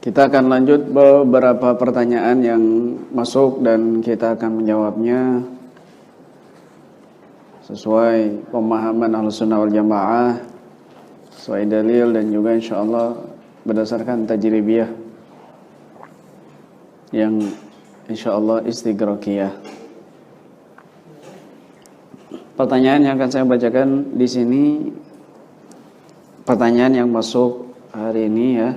Kita akan lanjut beberapa pertanyaan yang masuk dan kita akan menjawabnya sesuai pemahaman Ahlussunnah wal Jamaah, sesuai dalil dan juga insyaallah berdasarkan tajribiyah yang insyaallah istighraqiyah. Pertanyaan yang akan saya bacakan di sini pertanyaan yang masuk hari ini ya.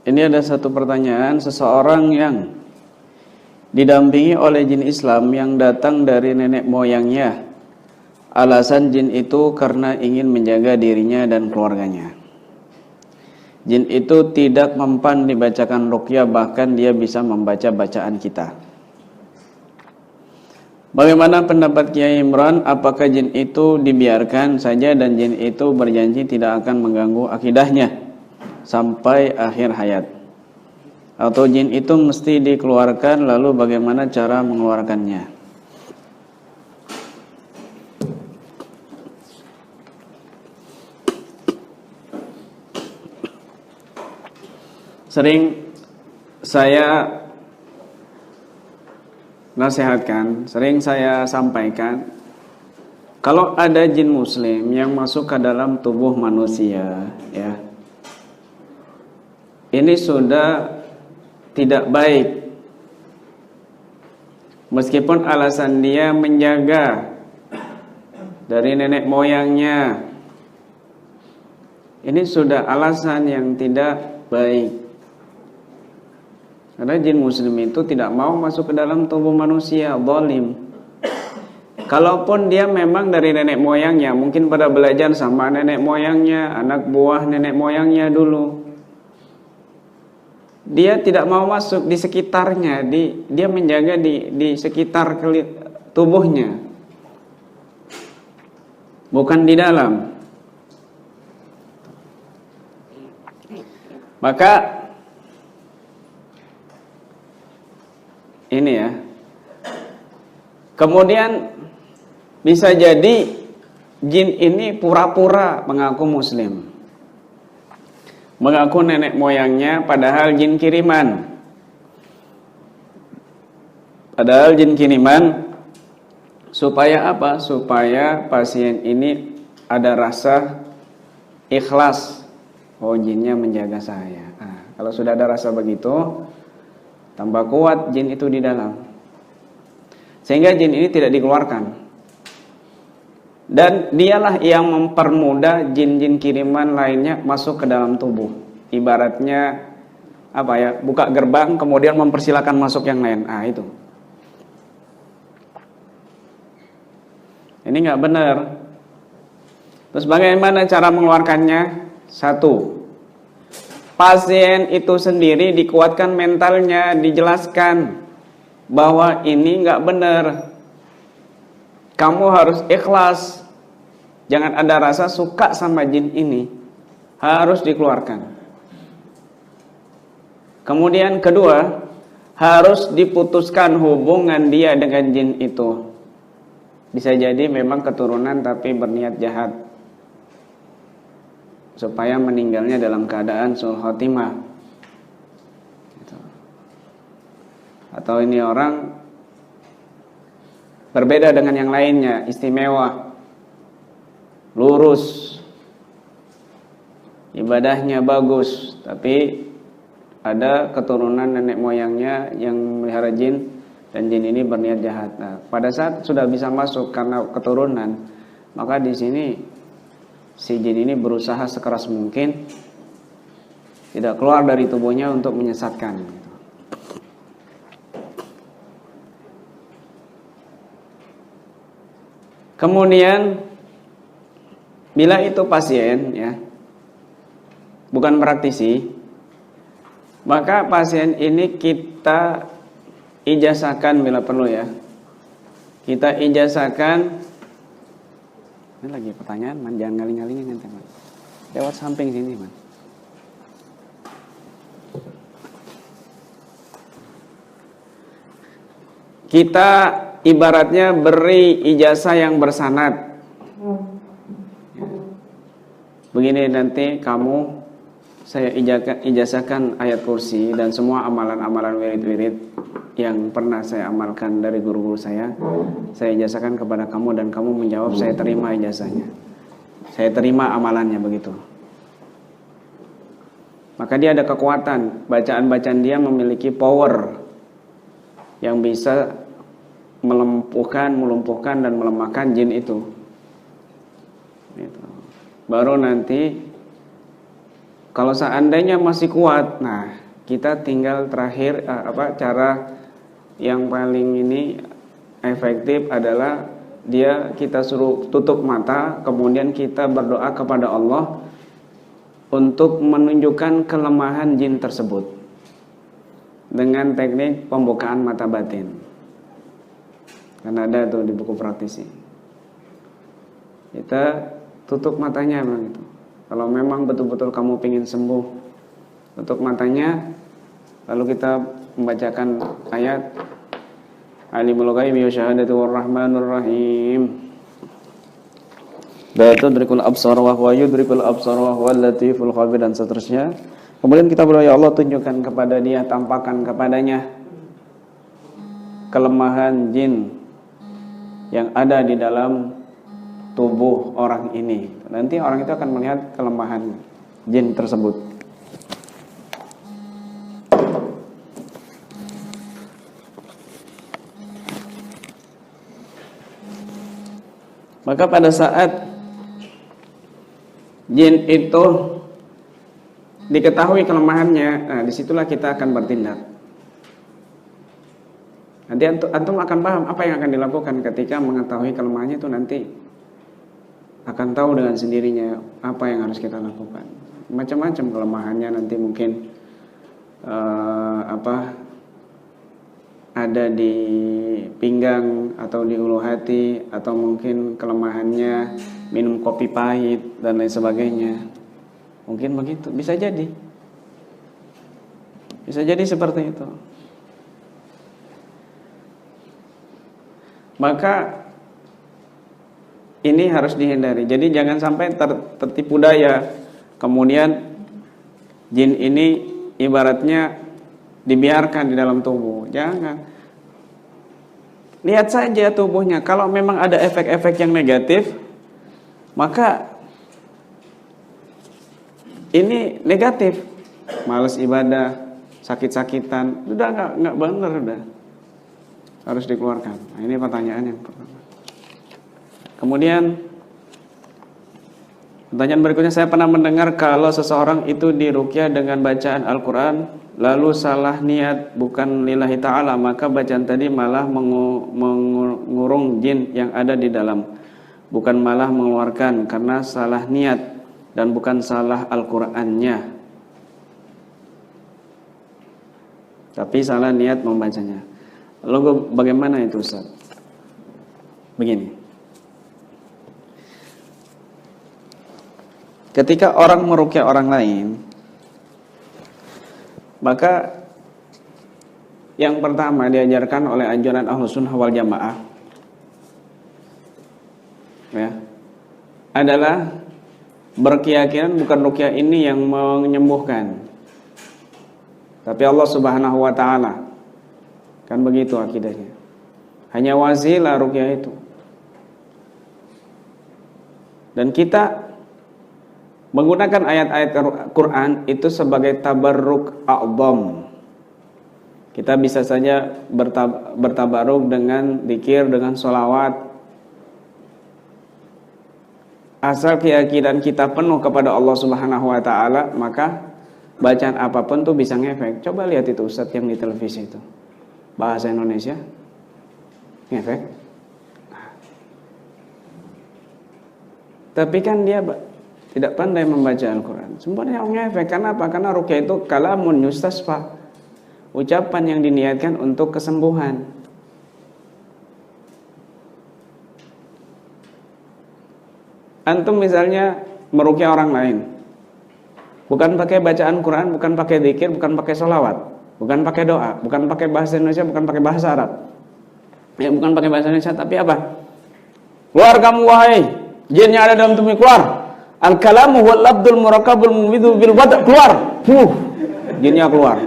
Ini ada satu pertanyaan, seseorang yang didampingi oleh jin Islam yang datang dari nenek moyangnya. Alasan jin itu karena ingin menjaga dirinya dan keluarganya. Jin itu tidak mempan dibacakan ruqyah, bahkan dia bisa membaca bacaan kita. Bagaimana pendapat Kiai Imran? Apakah jin itu dibiarkan saja dan jin itu berjanji tidak akan mengganggu akidahnya sampai akhir hayat? Atau jin itu mesti dikeluarkan, lalu bagaimana cara mengeluarkannya? Sering saya nasihatkan, sering saya sampaikan, kalau ada jin muslim yang masuk ke dalam tubuh manusia, ya, ini sudah tidak baik. Meskipun alasan dia menjaga dari nenek moyangnya, ini sudah alasan yang tidak baik. Karena jin muslim itu tidak mau masuk ke dalam tubuh manusia, zalim. Kalaupun dia memang dari nenek moyangnya, mungkin pada belajar sama nenek moyangnya, anak buah nenek moyangnya dulu, dia tidak mau masuk di sekitarnya, dia menjaga di sekitar tubuhnya, bukan di dalam. Maka ini ya. Kemudian bisa jadi jin ini pura-pura mengaku muslim, mengaku nenek moyangnya, padahal jin kiriman. Padahal jin kiriman supaya apa? Supaya pasien ini ada rasa ikhlas. Oh, jinnya menjaga saya. Nah, kalau sudah ada rasa begitu, tambah kuat jin itu di dalam, sehingga jin ini tidak dikeluarkan. Dan dialah yang mempermudah jin-jin kiriman lainnya masuk ke dalam tubuh. Ibaratnya apa ya, buka gerbang kemudian mempersilakan masuk yang lain. Ah, itu. Ini nggak benar. Terus bagaimana cara mengeluarkannya? Satu, pasien itu sendiri dikuatkan mentalnya, dijelaskan bahwa ini nggak benar. Kamu harus ikhlas. Jangan ada rasa suka sama jin ini. Harus dikeluarkan. Kemudian kedua, harus diputuskan hubungan dia dengan jin itu. Bisa jadi memang keturunan tapi berniat jahat, supaya meninggalnya dalam keadaan sul khotimah. Atau ini orang berbeda dengan yang lainnya, istimewa, lurus, ibadahnya bagus, tapi ada keturunan nenek moyangnya yang melihara jin, dan jin ini berniat jahat. Nah, pada saat sudah bisa masuk karena keturunan, maka di sini si jin ini berusaha sekeras mungkin tidak keluar dari tubuhnya untuk menyesatkan. Kemudian bila itu pasien ya, bukan praktisi, maka pasien ini kita ijazahkan bila perlu ya. Kita ijazahkan. Ini lagi pertanyaan, man, jangan ngaling-ngalingin nanti, man. Lewat samping sini, man. Kita ibaratnya beri ijazah yang bersanad. begini nanti kamu saya ijazahkan ayat kursi dan semua amalan-amalan wirid-wirid yang pernah saya amalkan dari guru-guru saya ijazahkan kepada kamu dan kamu menjawab saya terima ijazahnya, saya terima amalannya, begitu. Maka dia ada kekuatan, bacaan-bacaan dia memiliki power yang bisa melumpuhkan dan melemahkan jin itu. Gitu. Baru nanti kalau seandainya masih kuat, nah kita tinggal terakhir cara yang paling ini efektif adalah kita suruh tutup mata, kemudian kita berdoa kepada Allah untuk menunjukkan kelemahan jin tersebut dengan teknik pembukaan mata batin. Kan ada tuh di buku praktisi. Kita tutup matanya begitu. Kalau memang betul-betul kamu ingin sembuh, tutup matanya, lalu kita membacakan ayat Alimul ghaibi wa syahadati war-rahmanur rahim. La tudrikul absar wa huwa yudrikul absar wa huwal latiful khabir, dan seterusnya. Kemudian kita berdoa, ya Allah tunjukkan kepada dia, tampakkan kepadanya kelemahan jin yang ada di dalam tubuh orang ini. Nanti orang itu akan melihat kelemahan jin tersebut. Maka pada saat jin itu diketahui kelemahannya, nah disitulah kita akan bertindak. Nanti antum akan paham apa yang akan dilakukan ketika mengetahui kelemahannya itu, nanti akan tahu dengan sendirinya apa yang harus kita lakukan. Macam-macam kelemahannya nanti mungkin ada di pinggang atau di ulu hati, atau mungkin kelemahannya minum kopi pahit dan lain sebagainya. Mungkin begitu, bisa jadi seperti itu. Maka ini harus dihindari. Jadi jangan sampai tertipu daya. Kemudian jin ini ibaratnya dibiarkan di dalam tubuh. Jangan. Lihat saja tubuhnya. Kalau memang ada efek-efek yang negatif, maka ini negatif. Malas ibadah, sakit-sakitan, udah enggak benar udah. Harus dikeluarkan. Nah, ini pertanyaan yang pertama. Kemudian pertanyaan berikutnya, saya pernah mendengar kalau seseorang itu diruqyah dengan bacaan Al-Quran lalu salah niat bukan lillahi ta'ala, maka bacaan tadi malah mengurung jin yang ada di dalam, bukan malah mengeluarkan, karena salah niat dan bukan salah Al-Qurannya, tapi salah niat membacanya. Lalu bagaimana itu Ustaz? Begini, ketika orang meruqyah orang lain, maka yang pertama diajarkan oleh anjuran Ahlus Sunnah wal Jamaah adalah berkeyakinan bukan ruqyah ini yang menyembuhkan, tapi Allah Subhanahu wa taala. Kan begitu akidahnya. Hanya wasilah ruqyah itu. Dan kita menggunakan ayat-ayat Quran itu sebagai tabarruk a'dham. Kita bisa saja bertabarruk dengan zikir, dengan sholawat. Asal keyakinan kita penuh kepada Allah Subhanahu wa taala, maka bacaan apapun tuh bisa ngefek. Coba lihat itu Ustadz yang di televisi itu. Bahasa Indonesia ngefek. Tapi kan dia tidak pandai membaca Al-Quran. Sebenarnya ngefek. Karena apa? Karena ruqyah itu kalamun yustasfa, ucapan yang diniatkan untuk kesembuhan. Antum misalnya meruqyah orang lain, bukan pakai bacaan Quran, bukan pakai zikir, bukan pakai sholawat, bukan pakai doa, bukan pakai bahasa Indonesia, bukan pakai bahasa Arab, bukan pakai bahasa Indonesia, tapi apa? Keluar kamu wahai jin yang ada dalam tubuh, keluar. Al-kalamu wal abdul murakabul mumidhu bil wad' keluar. Jinnya keluar.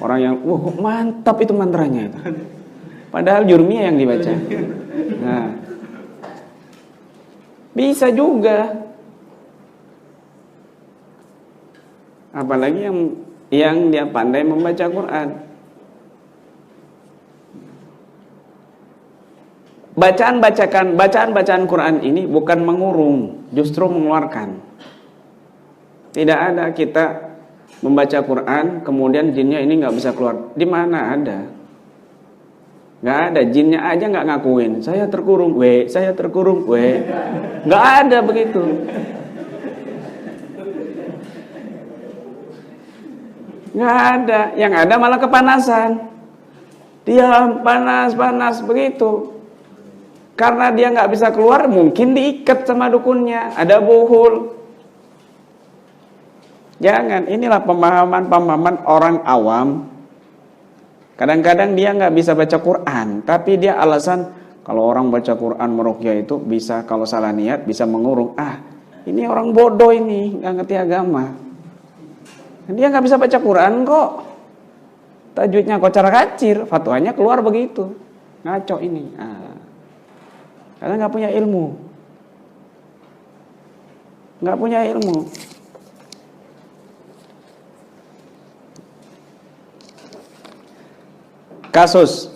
Orang yang mantap itu mantranya itu. Padahal Jurmiyah yang dibaca. Nah, bisa juga. Apalagi yang dia pandai membaca Quran. Bacaan Quran ini bukan mengurung, justru mengeluarkan. Tidak ada kita membaca Quran kemudian jinnya ini nggak bisa keluar. Di mana ada? Nggak ada, jinnya aja nggak ngakuin. Saya terkurung, nggak ada begitu. Nggak ada, yang ada malah kepanasan. Dia panas begitu. Karena dia nggak bisa keluar, mungkin diikat sama dukunnya, ada buhul. Jangan, inilah pemahaman orang awam. Kadang-kadang dia nggak bisa baca Quran, tapi dia alasan kalau orang baca Quran meruqyah itu bisa, kalau salah niat bisa mengurung. Ini orang bodoh ini, nggak ngerti agama. Dia nggak bisa baca Quran kok. Tajwidnya kocar kacir, fatwanya keluar begitu. Ngaco ini. Karena nggak punya ilmu. Nggak punya ilmu. Kasus.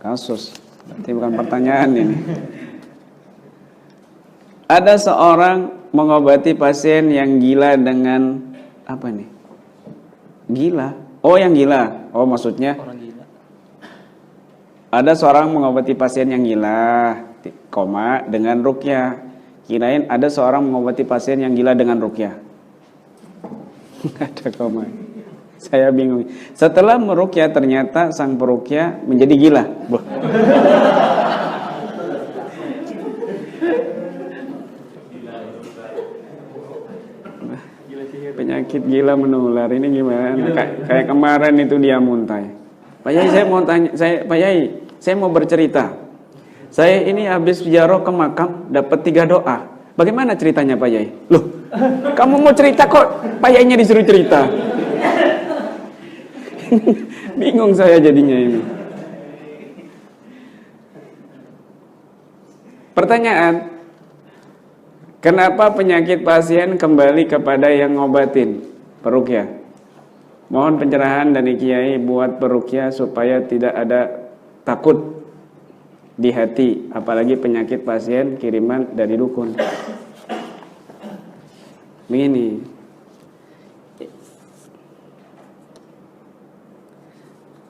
Berarti bukan pertanyaan ini. Ada seorang mengobati pasien yang gila dengan apa nih? Gila. Oh, yang gila. Oh, maksudnya Orang gila. ada seorang mengobati pasien yang gila, dengan ruqyah. Kirain ada seorang mengobati pasien yang gila dengan ruqyah. Ada koma. Saya bingung. Setelah meruqyah ternyata sang peruqyah menjadi gila. Penyakit gila menular ini gimana? Kayak kemarin itu dia muntah. Pak Yai, saya mau tanya, saya mau bercerita. Saya ini habis ziarah ke makam dapat 3 doa. Bagaimana ceritanya Pak Yai? Loh, kamu mau cerita kok Pak Yainya disuruh cerita? Bingung saya jadinya ini. Pertanyaan, kenapa penyakit pasien kembali kepada yang ngobatin peruqyah? Mohon pencerahan dari Kiai buat peruqyah supaya tidak ada takut di hati, apalagi penyakit pasien kiriman dari dukun. Begini,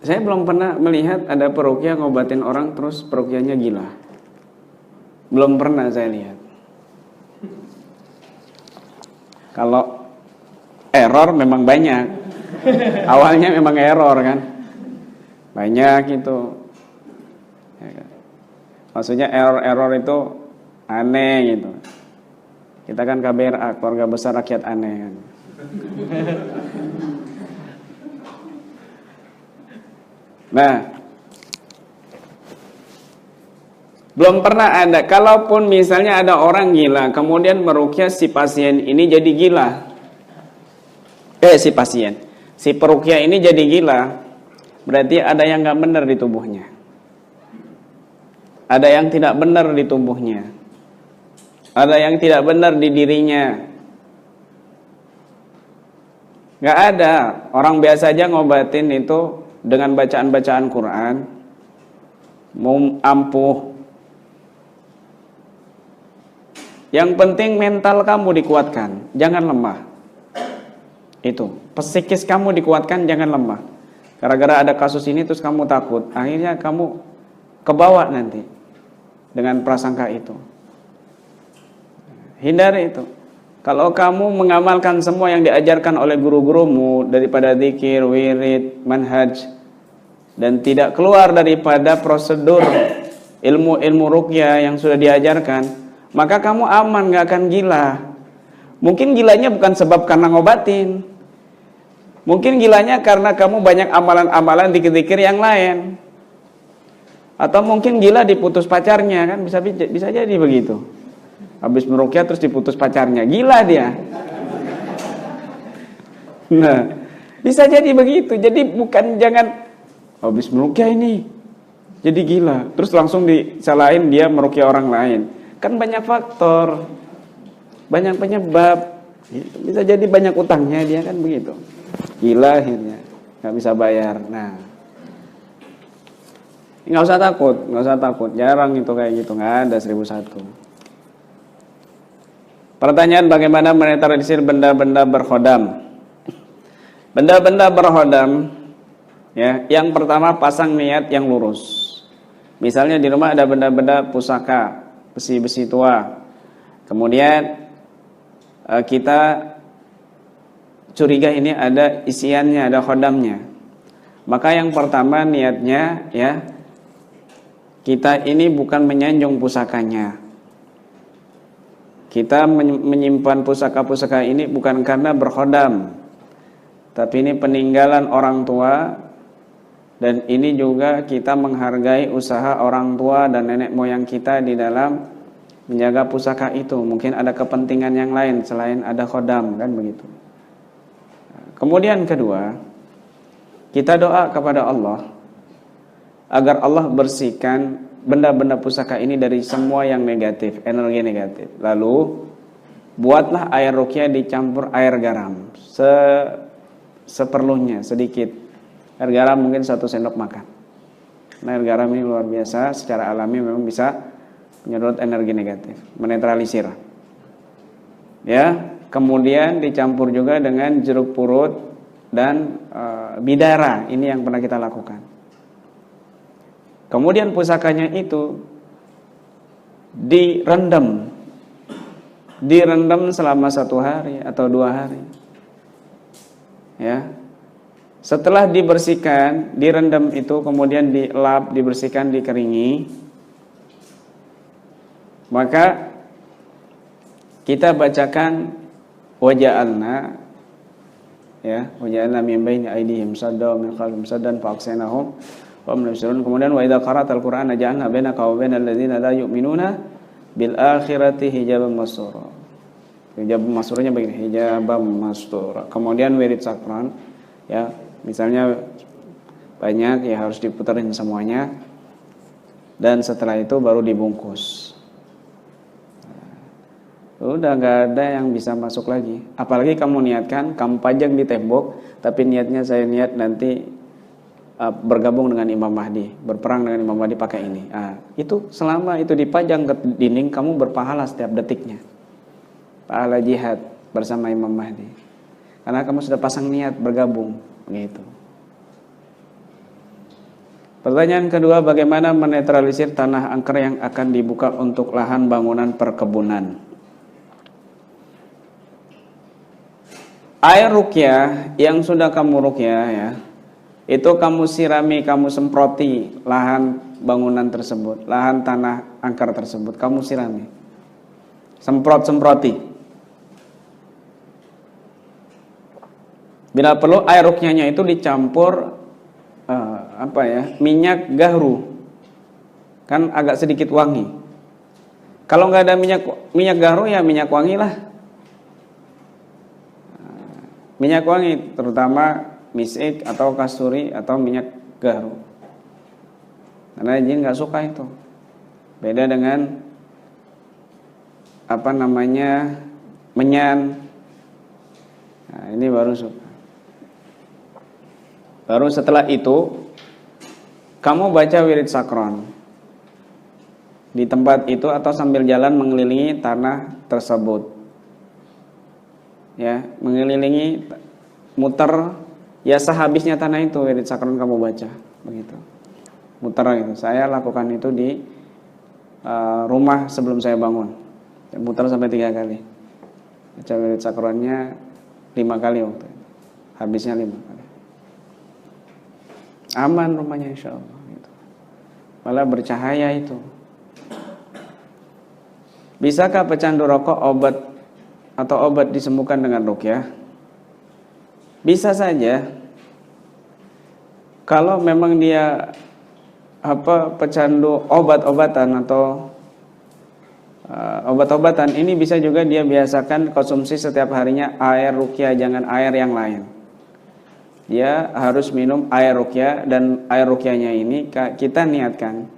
saya belum pernah melihat ada peruqyah ngobatin orang terus peruqyahnya gila. Belum pernah saya lihat. Kalau error memang banyak. Awalnya memang error kan. Banyak itu. Maksudnya error itu aneh gitu. Kita kan KBRA, keluarga besar rakyat aneh kan. Nah, belum pernah ada. Kalaupun misalnya ada orang gila, kemudian meruqyah si pasien ini jadi gila. Si peruqyah ini jadi gila. Berarti ada yang nggak benar di tubuhnya. Ada yang tidak benar di tubuhnya. Ada yang tidak benar di dirinya. Nggak ada. Orang biasa aja ngobatin itu dengan bacaan-bacaan Quran, ampuh. Yang penting mental kamu dikuatkan, jangan lemah. Itu, psikis kamu dikuatkan, jangan lemah. Gara-gara ada kasus ini terus kamu takut, akhirnya kamu kebawa nanti dengan prasangka itu. Hindari itu. Kalau kamu mengamalkan semua yang diajarkan oleh guru-gurumu daripada zikir, wirid, manhaj, dan tidak keluar daripada prosedur ilmu-ilmu ruqyah yang sudah diajarkan, maka kamu aman, gak akan gila. Mungkin gilanya bukan sebab karena ngobatin. Mungkin gilanya karena kamu banyak amalan-amalan zikir-zikir yang lain. Atau mungkin gila diputus pacarnya, kan bisa jadi begitu. Habis meruqyah terus diputus pacarnya. Gila dia. Nah, bisa jadi begitu. Jadi bukan jangan habis meruqyah ini jadi gila, terus langsung disalahin dia meruqyah orang lain. Kan banyak faktor, banyak penyebab. Bisa jadi banyak utangnya dia kan begitu. Gila akhirnya, nggak bisa bayar. Nah, nggak usah takut. Jarang itu kayak gitu, nggak ada 1001. Pertanyaan, bagaimana menetralisir benda-benda berkhodam? Benda-benda berkhodam, ya, yang pertama pasang niat yang lurus. Misalnya di rumah ada benda-benda pusaka, besi-besi tua. Kemudian kita curiga ini ada isiannya, ada khodamnya. Maka yang pertama niatnya, ya, kita ini bukan menyanjung pusakanya. Kita menyimpan pusaka-pusaka ini bukan karena berkhodam, tapi ini peninggalan orang tua. Dan ini juga kita menghargai usaha orang tua dan nenek moyang kita di dalam menjaga pusaka itu. Mungkin ada kepentingan yang lain selain ada khodam, kan begitu. Kemudian kedua, kita doa kepada Allah agar Allah bersihkan benda-benda pusaka ini dari semua yang negatif, energi negatif. Lalu buatlah air ruqyah dicampur air garam seperlunya, sedikit. Air garam mungkin 1 sendok makan. Nah, air garam ini luar biasa, secara alami memang bisa menyedot energi negatif, menetralisir. Ya, kemudian dicampur juga dengan jeruk purut dan bidara. Ini yang pernah kita lakukan. Kemudian pusakanya itu direndam selama 1 hari atau 2 hari. Ya. Setelah dibersihkan, direndam itu, kemudian dilap, dibersihkan, dikeringi, maka kita bacakan waja'alna, ya, waja'alna min baini aydihim sadda wa min khalfihim saddan fa'aqsaynahum wa hum la yubsirun. Kemudian wa idza qara'tal qur'ana ja'alna bainaka wa bainal ladzina la yu'minuna bil akhirati hijaban mastura. Hijab masturanya begini, hijabam mastura. Kemudian wirid sakran, ya, misalnya banyak, ya harus diputarin semuanya. Dan setelah itu baru dibungkus. Udah gak ada yang bisa masuk lagi. Apalagi kamu niatkan, kamu pajang di tembok, tapi niatnya saya niat nanti bergabung dengan Imam Mahdi, berperang dengan Imam Mahdi pakai ini. Itu selama itu dipajang ke dinding, kamu berpahala setiap detiknya. Pahala jihad bersama Imam Mahdi. Karena kamu sudah pasang niat bergabung. Begitu. Pertanyaan kedua, bagaimana menetralisir tanah angker yang akan dibuka untuk lahan bangunan perkebunan? Air ruqyah yang sudah kamu ruqyah, ya, itu kamu sirami, kamu semproti lahan bangunan tersebut, lahan tanah angker tersebut, kamu sirami, semproti. Bila perlu air ruqyahnya itu dicampur minyak gahru, kan agak sedikit wangi. Kalau nggak ada minyak gahru, ya minyak wangi lah. Minyak wangi, terutama misik atau kasturi atau minyak gahru. Karena jin nggak suka itu. Beda dengan menyan. Nah, ini baru suka. Baru setelah itu kamu baca wirid sakron di tempat itu atau sambil jalan mengelilingi tanah tersebut. Ya, mengelilingi, muter, ya sehabisnya tanah itu wirid sakron kamu baca, begitu. Muter itu. Saya lakukan itu di rumah sebelum saya bangun. Muter sampai 3 kali. Baca wirid sakronnya 5 kali waktu itu. Habisnya 5 kali. Aman rumahnya insya Allah gitu. Malah bercahaya itu. Bisakah pecandu rokok obat disembuhkan dengan ruqyah? Bisa saja. Kalau memang dia pecandu obat-obatan atau obat-obatan ini bisa juga dia biasakan konsumsi setiap harinya air ruqyah, jangan air yang lain. Dia harus minum air ruqyah, dan air ruqyahnya ini kita niatkan.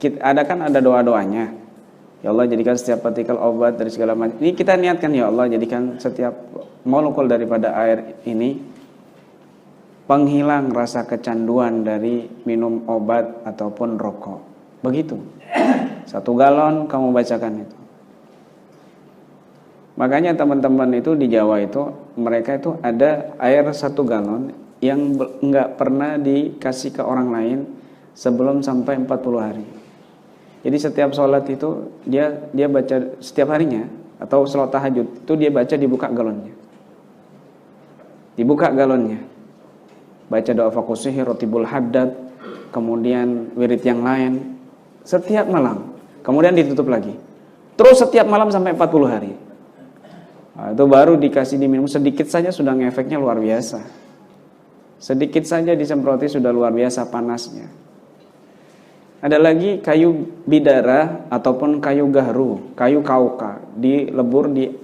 Ada doa-doanya. Ya Allah, jadikan setiap partikel obat dari segala macam. Ini kita niatkan, ya Allah, jadikan setiap molekul daripada air ini penghilang rasa kecanduan dari minum obat ataupun rokok. Begitu. 1 galon kamu bacakan itu. Makanya teman-teman itu di Jawa itu, mereka itu ada air 1 galon yang enggak pernah dikasih ke orang lain sebelum sampai 40 hari. Jadi setiap sholat itu dia baca setiap harinya, atau sholat tahajud itu dia baca, dibuka galonnya. Dibuka galonnya. Baca doa faqusihi rotibul haddad, kemudian wirid yang lain setiap malam. Kemudian ditutup lagi. Terus setiap malam sampai 40 hari. Nah, itu baru dikasih diminum sedikit saja sudah ngefeknya luar biasa. Sedikit saja disemproti sudah luar biasa panasnya. Ada lagi kayu bidara ataupun kayu gahru, kayu kauka, dilebur di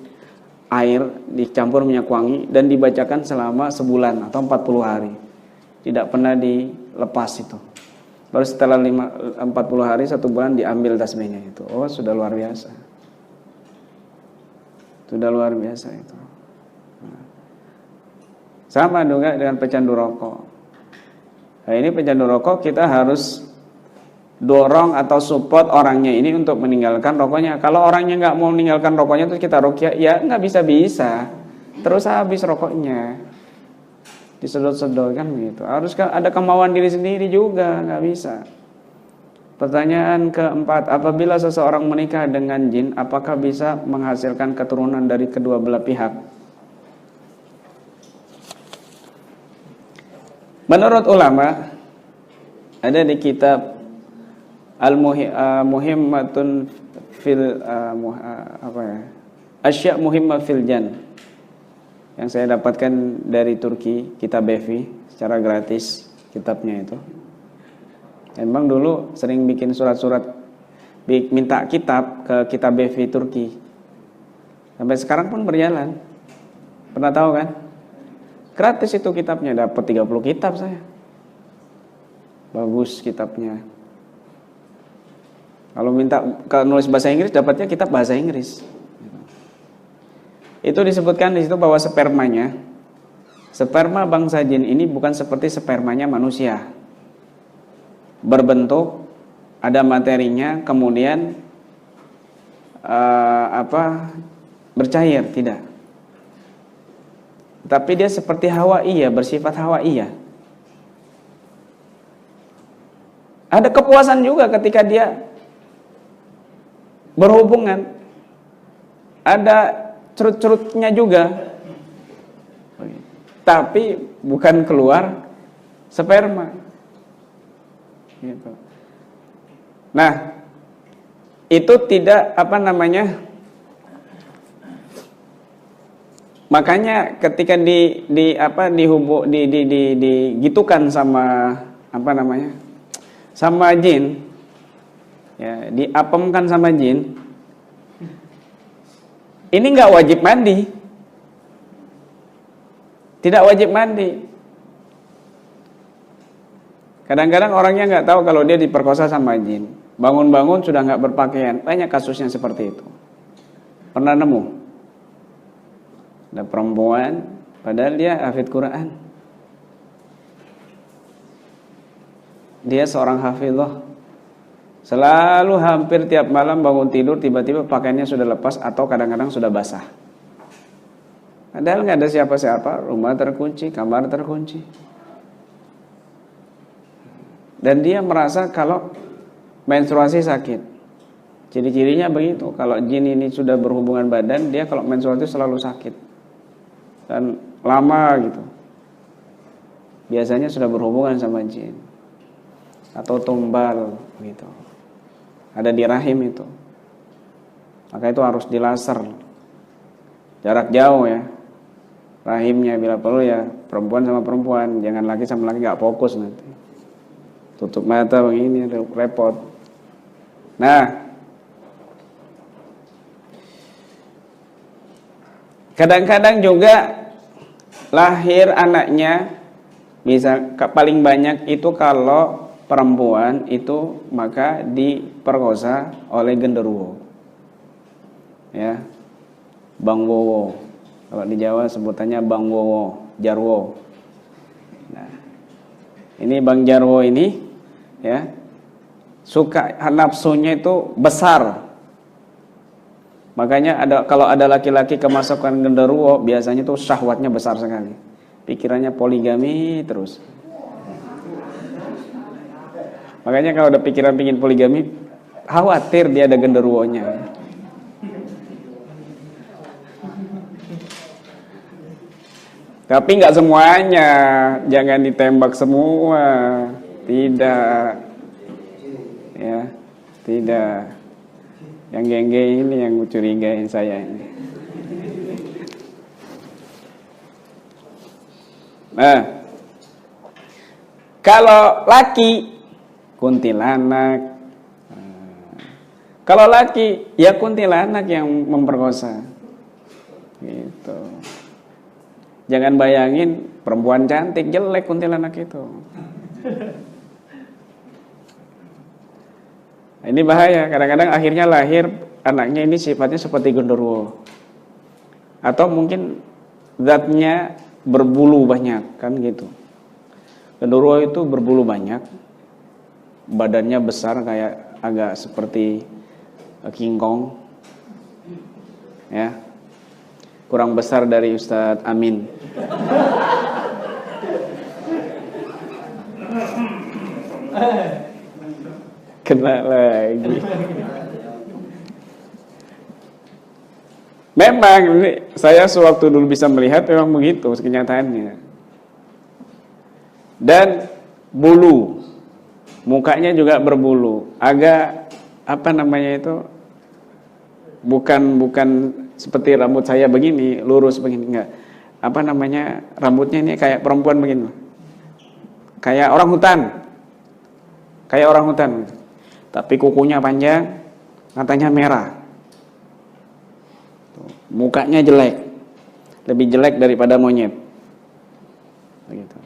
air, dicampur minyak wangi dan dibacakan selama sebulan atau 40 hari. Tidak pernah dilepas itu. Baru setelah 40 hari, 1 bulan diambil tasbihnya itu. Oh, sudah luar biasa. Sudah luar biasa itu. Sama juga dengan pecandu rokok. Nah, ini pecandu rokok kita harus dorong atau support orangnya ini untuk meninggalkan rokoknya. Kalau orangnya nggak mau meninggalkan rokoknya, terus kita ruqyah, ya nggak bisa. Terus habis rokoknya. Disedot-sedot kan gitu. Harus ada kemauan diri sendiri juga, nggak bisa. Pertanyaan keempat, apabila seseorang menikah dengan jin, apakah bisa menghasilkan keturunan dari kedua belah pihak? Menurut ulama, ada di kitab Al-Muhimmatun fil Asya' Muhimmah fil Jan, yang saya dapatkan dari Turki, kitab Bevi secara gratis kitabnya itu. Memang dulu sering bikin surat-surat minta kitab ke kitab Bevi Turki. Sampai sekarang pun berjalan. Pernah tahu kan? Gratis itu kitabnya, dapat 30 kitab saya. Bagus kitabnya. Kalau minta nulis bahasa Inggris, dapatnya kitab bahasa Inggris. Itu disebutkan di situ bahwa sperma bangsa jin ini bukan seperti spermanya manusia. Berbentuk, ada materinya, kemudian bercair, tidak. Tapi dia seperti hawaiyah, bersifat hawaiyah. Ada kepuasan juga ketika dia berhubungan. Ada cerut-cerutnya juga. Tapi bukan keluar sperma. Gitu. Nah, itu tidak makanya ketika digitukan sama sama jin, ya, diapemkan sama jin, ini nggak wajib mandi, tidak wajib mandi. Kadang-kadang orangnya nggak tahu kalau dia diperkosa sama jin, bangun-bangun sudah nggak berpakaian. Banyak kasusnya seperti itu. Pernah nemu? Ada perempuan, padahal dia hafid Quran. Dia seorang hafidhah. Selalu hampir tiap malam bangun tidur tiba-tiba pakaiannya sudah lepas atau kadang-kadang sudah basah. Padahal nggak ada siapa-siapa, rumah terkunci, kamar terkunci. Dan dia merasa kalau menstruasi sakit. Ciri-cirinya begitu. Kalau jin ini sudah berhubungan badan, dia kalau menstruasi selalu sakit. Dan lama gitu. Biasanya sudah berhubungan sama jin. Atau tumbal gitu. Ada di rahim itu. Maka itu harus dilaser. Jarak jauh ya. Rahimnya bila perlu ya perempuan sama perempuan, jangan laki sama laki, nggak fokus nanti. Tutup mata begini repot. Nah, Kadang-kadang juga lahir anaknya bisa paling banyak itu kalau perempuan itu maka diperkosa oleh genderuwo. Ya. Bang Wowo. Kalau di Jawa sebutannya Bang Wowo, Jarwo. Nah, ini Bang Jarwo ini ya suka nafsunya itu besar. Makanya kalau ada laki-laki kemasukan genderuwo biasanya tuh syahwatnya besar sekali. Pikirannya poligami terus. Makanya kalau ada pikiran pingin poligami, khawatir dia ada genderuwonya. Tapi nggak semuanya, jangan ditembak semua, tidak, ya, tidak. Yang gengge ini yang curigain saya ini. Nah, kalau laki kuntilanak, kalau laki ya kuntilanak yang memperkosa, gitu. Jangan bayangin perempuan cantik jelek kuntilanak itu. Ini bahaya, kadang-kadang akhirnya lahir anaknya ini sifatnya seperti genderuwo. Atau mungkin zatnya berbulu banyak, kan gitu. Genderuwo itu berbulu banyak, badannya besar kayak agak seperti King Kong. Ya. Kurang besar dari Ustadz Amin. Kena lagi. Memang ini saya sewaktu dulu bisa melihat memang begitu kenyataannya. Dan bulu, mukanya juga berbulu, agak apa namanya itu? Bukan seperti rambut saya begini, lurus begini, enggak. Apa namanya? Rambutnya ini kayak perempuan begini. Kayak orang hutan. Kayak orang hutan. Tapi kukunya panjang, matanya merah. Mukanya jelek. Lebih jelek daripada monyet. Begitu.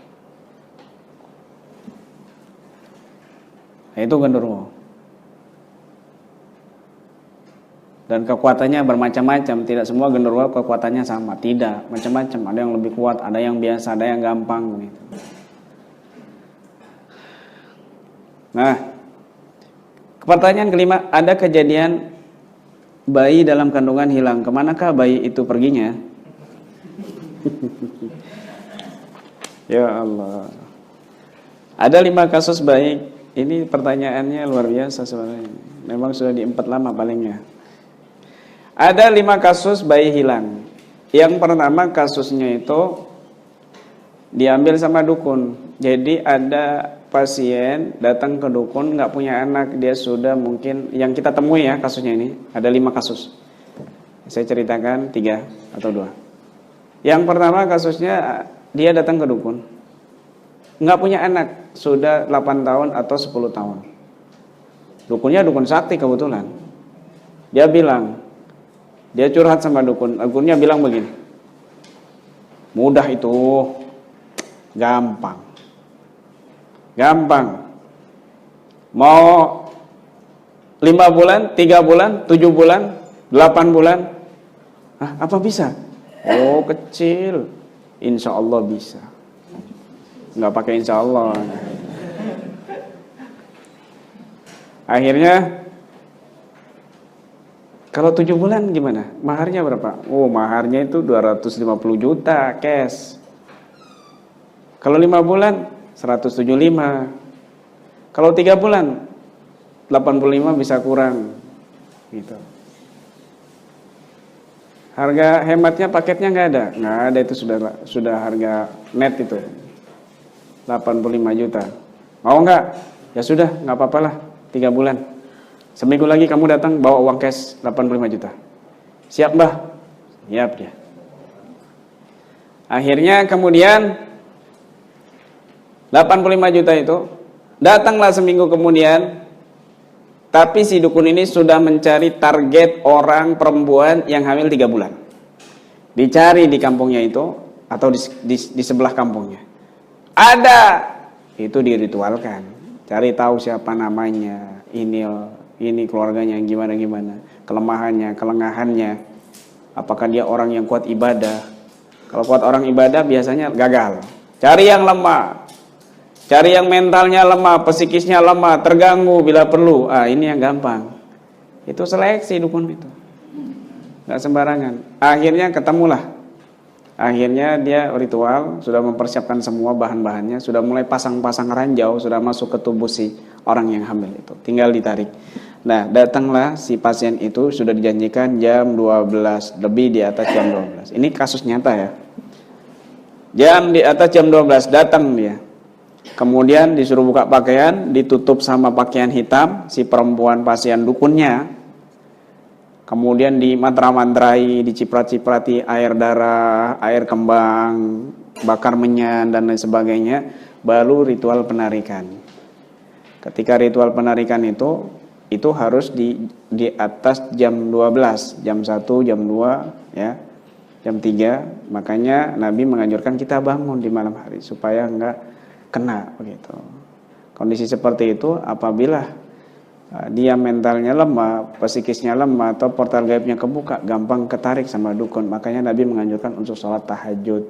Nah, itu genderuwo. Dan kekuatannya bermacam-macam. Tidak semua genderuwo kekuatannya sama. Tidak, macam-macam. Ada yang lebih kuat, ada yang biasa, ada yang gampang. Gitu. Nah, pertanyaan kelima, ada kejadian bayi dalam kandungan hilang. Kemanakah bayi itu perginya? Ya Allah. Ada 5 kasus bayi. Ini pertanyaannya luar biasa sebenarnya. Memang sudah di 4 lama palingnya. Ada 5 kasus bayi hilang. Yang pertama kasusnya itu diambil sama dukun. Jadi ada pasien datang ke dukun nggak punya anak, dia sudah mungkin yang kita temui ya kasusnya ini ada 5 kasus. Saya ceritakan 3 atau 2. Yang pertama kasusnya dia datang ke dukun, nggak punya anak, sudah 8 tahun atau 10 tahun. Dukunnya dukun sakti kebetulan. Dia curhat sama dukun. Dukunnya bilang begini, mudah itu, gampang. Mau 5 bulan, 3 bulan, 7 bulan, 8 bulan. Apa bisa? Oh kecil. Insya Allah bisa. Nggak pakai insya Allah. Akhirnya kalau 7 bulan gimana? Maharnya berapa? Oh maharnya itu 250 juta cash. Kalau 5 bulan 175. Kalau 3 bulan 85 bisa kurang gitu. Harga hematnya paketnya nggak ada itu sudah harga net itu 85 juta. Mau nggak? Ya sudah, nggak apa-apalah 3 bulan. Seminggu lagi kamu datang bawa uang cash 85 juta. Siap Mbah? Siap dia. Akhirnya kemudian 85 juta itu datanglah seminggu kemudian, tapi si dukun ini sudah mencari target orang perempuan yang hamil 3 bulan. Dicari di kampungnya itu atau di sebelah kampungnya. Ada, itu diritualkan. Cari tahu siapa namanya, ini keluarganya gimana, kelemahannya, kelengahannya. Apakah dia orang yang kuat ibadah? Kalau kuat orang ibadah biasanya gagal. Cari yang lemah. Cari yang mentalnya lemah, psikisnya lemah, terganggu bila perlu. Ini yang gampang. Itu seleksi dukun itu. Nggak sembarangan. Akhirnya ketemulah. Akhirnya dia ritual, sudah mempersiapkan semua bahan-bahannya, sudah mulai pasang-pasang ranjau, sudah masuk ke tubuh si orang yang hamil itu. Tinggal ditarik. Nah, datanglah si pasien itu, sudah dijanjikan jam 12, lebih di atas jam 12. Ini kasus nyata ya. Jam di atas jam 12 datang dia. Kemudian disuruh buka pakaian, ditutup sama pakaian hitam si perempuan pasien dukunnya. Kemudian dimantra-mantrai, diciprat-ciprati air darah, air kembang, bakar menyan dan lain sebagainya, baru ritual penarikan. Ketika ritual penarikan itu harus di atas jam 12, jam 1, jam 2 ya. Jam 3, makanya Nabi menganjurkan kita bangun di malam hari supaya enggak kena begitu. Kondisi seperti itu apabila dia mentalnya lemah, psikisnya lemah atau portal gaibnya kebuka, gampang ketarik sama dukun. Makanya Nabi menganjurkan untuk sholat tahajud,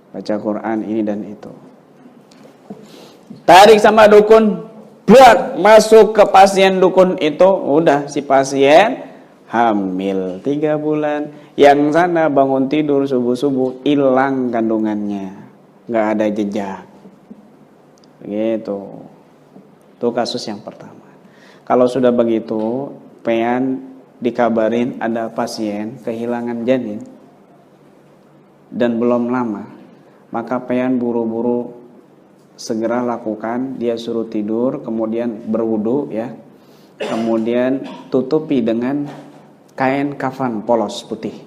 baca Quran ini dan itu. Tarik sama dukun, blak masuk ke pasien dukun itu, udah si pasien hamil 3 bulan. Yang sana bangun tidur subuh-subuh hilang kandungannya, nggak ada jejak. Begitu. Itu kasus yang pertama. Kalau sudah begitu, pean dikabarin ada pasien kehilangan janin dan belum lama, maka pean buru-buru segera lakukan, dia suruh tidur, kemudian berwudu ya, kemudian tutupi dengan kain kafan polos putih.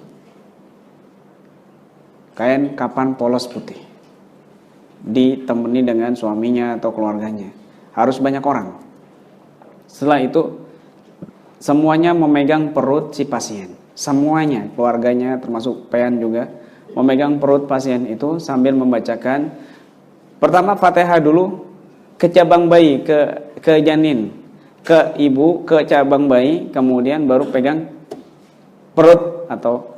Kain kafan polos putih, ditemani dengan suaminya atau keluarganya. Harus banyak orang. Setelah itu semuanya memegang perut si pasien. Semuanya, keluarganya termasuk pean juga memegang perut pasien itu sambil membacakan pertama Fatihah dulu ke cabang bayi, ke janin, ke ibu, ke cabang bayi, kemudian baru pegang perut atau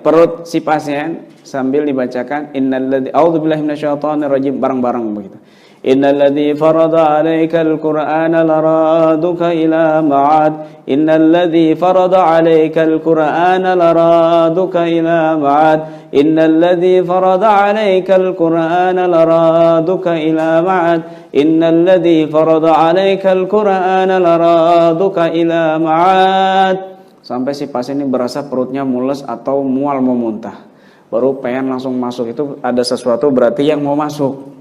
perut si pasien sambil dibacakan innalladzi a'udzubillahi minasyaitonirrajim bareng-bareng begitu. Innalladzi farada 'alaikal qur'ana laraduka ila ma'ad. Innalladzi farada 'alaikal qur'ana laraduka ila ma'ad. Innalladzi farada 'alaikal qur'ana laraduka ila ma'ad. Innalladzi farada 'alaikal qur'ana laraduka ila ma'ad. Sampai si pasien ini berasa perutnya mules atau mual mau muntah. Baru pengen langsung masuk, itu ada sesuatu berarti yang mau masuk.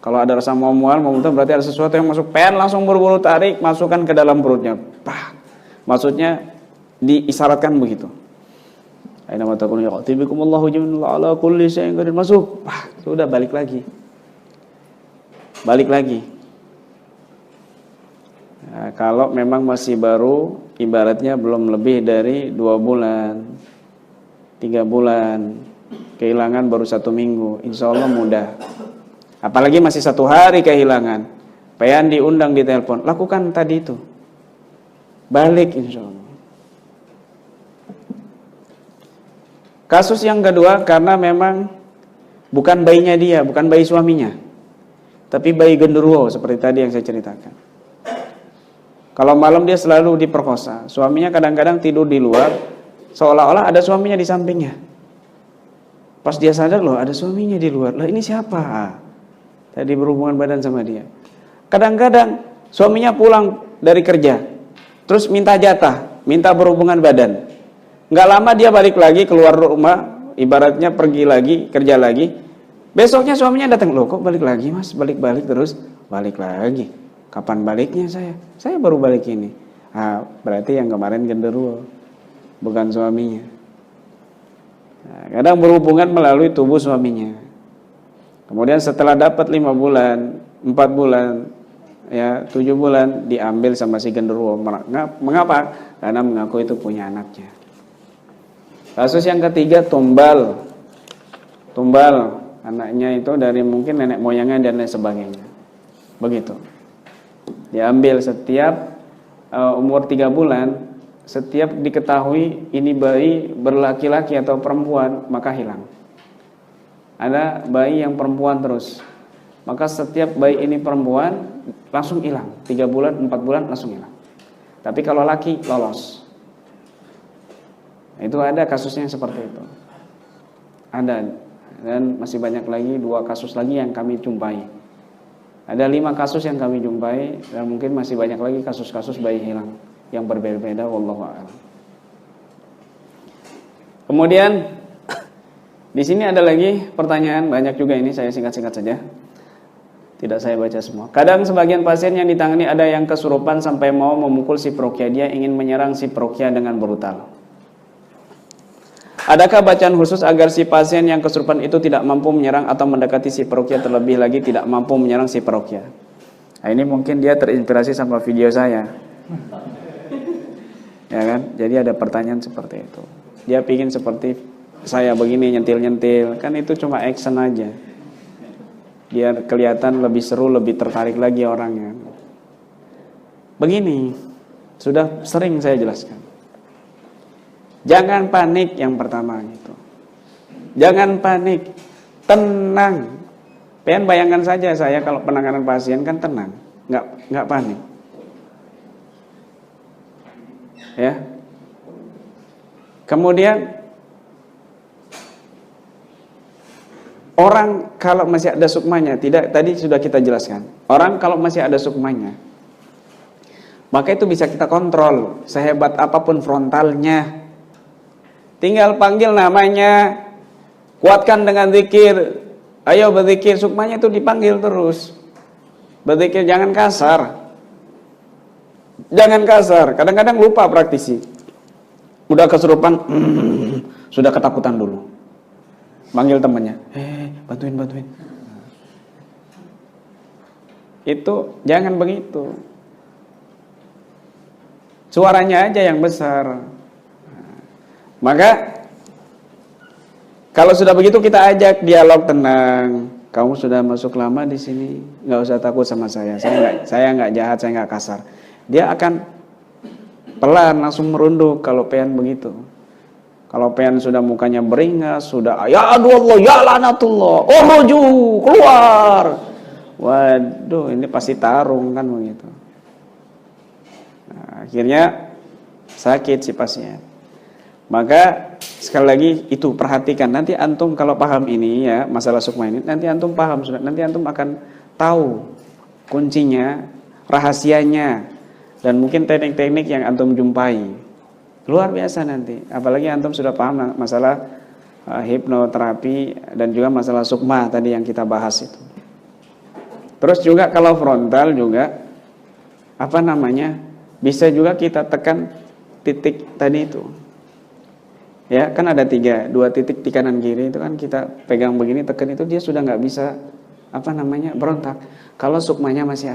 Kalau ada rasa mau mual, mau muntah berarti ada sesuatu yang masuk. Pengen langsung buru-buru tarik, masukkan ke dalam perutnya. Pah. Maksudnya diisyaratkan begitu. Aina matakun yaqtibikumullahu jami'an ala kulli syai'in qadir. Masuk. Pah, sudah balik lagi. Balik lagi. Nah, kalau memang masih baru, ibaratnya belum lebih dari 2 bulan, 3 bulan, kehilangan baru 1 minggu, insya Allah mudah. Apalagi masih 1 hari kehilangan, pean diundang di telepon, lakukan tadi itu, balik insya Allah. Kasus yang kedua, karena memang bukan bayinya dia, bukan bayi suaminya, tapi bayi genderuwo seperti tadi yang saya ceritakan. Kalau malam dia selalu diperkosa, suaminya kadang-kadang tidur di luar, seolah-olah ada suaminya di sampingnya. Pas dia sadar, loh ada suaminya di luar, lah ini siapa? Tadi berhubungan badan sama dia. Kadang-kadang suaminya pulang dari kerja, terus minta jatah, minta berhubungan badan. Nggak lama dia balik lagi keluar rumah, ibaratnya pergi lagi, kerja lagi. Besoknya suaminya datang, loh kok balik lagi mas, balik-balik terus, balik lagi. Kapan baliknya saya? Saya baru balik ini. Berarti yang kemarin genderuwo, bukan suaminya. Nah, kadang berhubungan melalui tubuh suaminya. Kemudian setelah dapat 5 bulan, 4 bulan, ya 7 bulan, diambil sama si genderuwo. Mengapa? Karena mengaku itu punya anaknya. Kasus yang ketiga tumbal. Tumbal, anaknya itu dari mungkin nenek moyangnya dan lain sebagainya. Begitu. Diambil setiap umur 3 bulan, setiap diketahui ini bayi berlaki-laki atau perempuan, maka hilang. Ada bayi yang perempuan terus, maka setiap bayi ini perempuan langsung hilang. 3 bulan, 4 bulan langsung hilang. Tapi kalau laki lolos. Itu ada kasusnya seperti itu. Ada. Dan masih banyak lagi, 2 kasus lagi yang kami jumpai. Ada 5 kasus yang kami jumpai, dan mungkin masih banyak lagi kasus-kasus bayi hilang yang berbeda-beda, wallahu a'lam. Kemudian di sini ada lagi pertanyaan, banyak juga ini, saya singkat-singkat saja. Tidak saya baca semua. Kadang sebagian pasien yang ditangani ada yang kesurupan sampai mau memukul si peruqyah, dia ingin menyerang si peruqyah dengan brutal. Adakah bacaan khusus agar si pasien yang kesurupan itu tidak mampu menyerang atau mendekati si peruqyah, terlebih lagi tidak mampu menyerang si peruqyah? Nah, ini mungkin dia terinspirasi sama video saya. Ya kan? Jadi ada pertanyaan seperti itu. Dia pingin seperti saya begini, nyentil-nyentil. Kan itu cuma action aja. Biar kelihatan lebih seru, lebih tertarik lagi orangnya. Begini, sudah sering saya jelaskan. Jangan panik yang pertama gitu. Jangan panik, tenang. Pengen bayangkan saja saya kalau penanganan pasien kan tenang, nggak panik. Ya. Kemudian orang kalau masih ada sukmanya, tidak, tadi sudah kita jelaskan. Orang kalau masih ada sukmanya, maka itu bisa kita kontrol sehebat apapun frontalnya. Tinggal panggil namanya, kuatkan dengan zikir. Ayo berzikir, sukmanya itu dipanggil terus. Berzikir, jangan kasar. Jangan kasar. Kadang-kadang lupa praktisi. Udah kesurupan, sudah ketakutan dulu. Panggil temannya, bantuin. Itu jangan begitu. Suaranya aja yang besar. Maka kalau sudah begitu kita ajak dialog tenang. Kamu sudah masuk lama di sini, nggak usah takut sama saya. Saya nggak jahat, saya nggak kasar. Dia akan pelan langsung merunduk kalau pengen begitu. Kalau pengen sudah mukanya beringas, sudah ya Allah, ya lanatullah, ukhruju, keluar. Waduh, ini pasti tarung kan begitu. Nah, akhirnya sakit si pasien. Maka sekali lagi itu perhatikan, nanti antum kalau paham ini ya masalah sukma ini, nanti antum paham sudah, nanti antum akan tahu kuncinya, rahasianya, dan mungkin teknik-teknik yang antum jumpai luar biasa nanti. Apalagi antum sudah paham masalah hipnoterapi dan juga masalah sukma tadi yang kita bahas itu. Terus juga kalau frontal juga bisa juga kita tekan titik tadi itu. Ya kan ada 2 titik di kanan kiri itu kan kita pegang begini, tekan itu, dia sudah nggak bisa berontak. Kalau sukmanya masih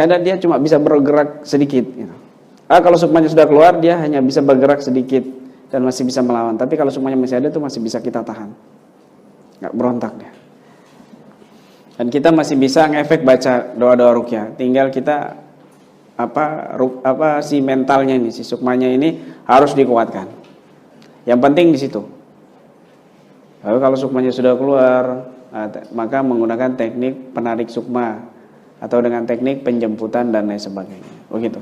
ada, dia cuma bisa bergerak sedikit. Gitu. Kalau sukmanya sudah keluar, dia hanya bisa bergerak sedikit dan masih bisa melawan. Tapi kalau sukmanya masih ada, itu masih bisa kita tahan, nggak berontak dia. Dan kita masih bisa ngefek baca doa-doa ruqyah. Tinggal kita si mentalnya ini, si sukmanya ini harus dikuatkan. Yang penting di situ. Lalu kalau sukmanya sudah keluar, maka menggunakan teknik penarik sukma atau dengan teknik penjemputan dan lain sebagainya. Begitu.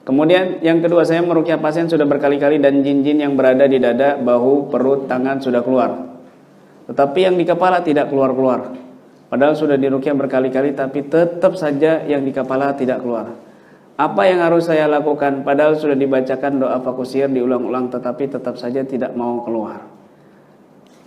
Kemudian yang kedua, saya meruqyah pasien sudah berkali-kali dan jin-jin yang berada di dada, bahu, perut, tangan sudah keluar. Tetapi yang di kepala tidak keluar-keluar. Padahal sudah diruqyah berkali-kali, tapi tetap saja yang di kepala tidak keluar. Apa yang harus saya lakukan? Padahal sudah dibacakan doa fakusir diulang-ulang, tetapi tetap saja tidak mau keluar.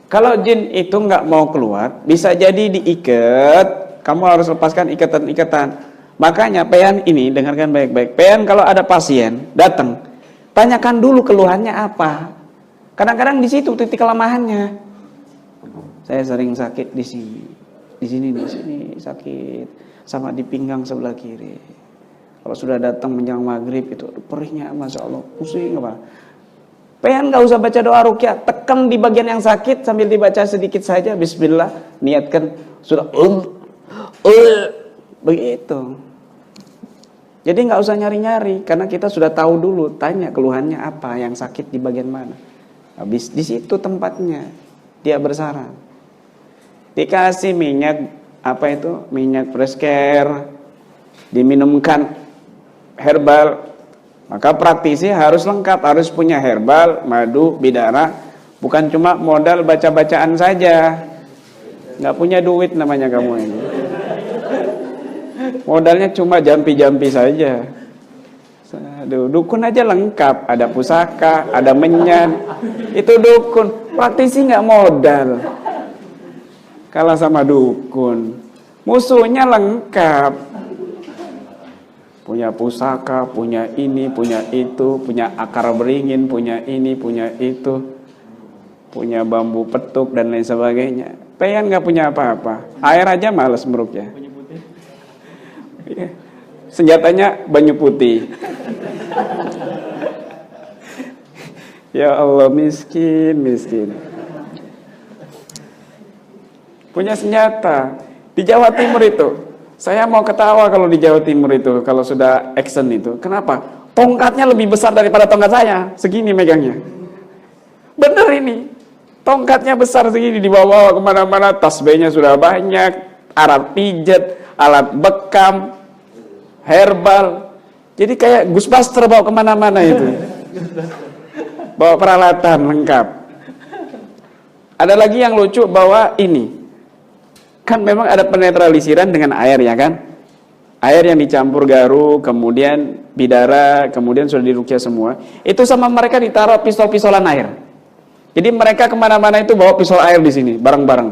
Kalau jin itu nggak mau keluar, bisa jadi diikat. Kamu harus lepaskan ikatan-ikatan. Makanya pean ini, dengarkan baik-baik. Pean kalau ada pasien datang, tanyakan dulu keluhannya apa. Kadang-kadang di situ titik kelemahannya. Saya sering sakit di sini. Di sini sakit, sama di pinggang sebelah kiri. Kalau sudah datang menjelang maghrib itu perihnya, masya Allah, pusing apa? Pengen nggak usah baca doa ruqyah, tekan di bagian yang sakit sambil dibaca sedikit saja. Bismillah, niatkan sudah begitu. Jadi nggak usah nyari-nyari, karena kita sudah tahu dulu. Tanya keluhannya apa, yang sakit di bagian mana. Habis di situ tempatnya dia bersarang. Dikasih minyak apa itu, minyak fresh care, diminumkan herbal, maka praktisi harus lengkap, harus punya herbal, madu, bidara, bukan cuma modal baca-bacaan saja. Nggak punya duit namanya kamu ini. Modalnya cuma jampi-jampi saja. Aduh, dukun aja lengkap, ada pusaka, ada menyan, itu dukun. Praktisi nggak modal, kalah sama dukun. Musuhnya lengkap. Punya pusaka, punya ini, punya itu, punya akar beringin, punya ini, punya itu, punya bambu petuk dan lain sebagainya. Pengen nggak punya apa-apa, air aja males meruqyah. Senjatanya banyu putih. Ya Allah, miskin. Punya senjata. Di Jawa Timur itu, saya mau ketawa kalau di Jawa Timur itu, kalau sudah action itu. Kenapa? Tongkatnya lebih besar daripada tongkat saya. Segini megangnya. Bener ini. Tongkatnya besar segini, dibawa kemana-mana. Tasbihnya sudah banyak. Alat pijat, alat bekam, herbal. Jadi kayak Ghostbuster bawa kemana-mana itu. Bawa peralatan lengkap. Ada lagi yang lucu, bawa ini. Kan memang ada penetralisiran dengan air, ya kan? Air yang dicampur garu, kemudian bidara, kemudian sudah diruqyah semua. Itu sama mereka ditaruh pistol-pistolan air. Jadi mereka kemana-mana itu bawa pistol air di sini, bareng-bareng.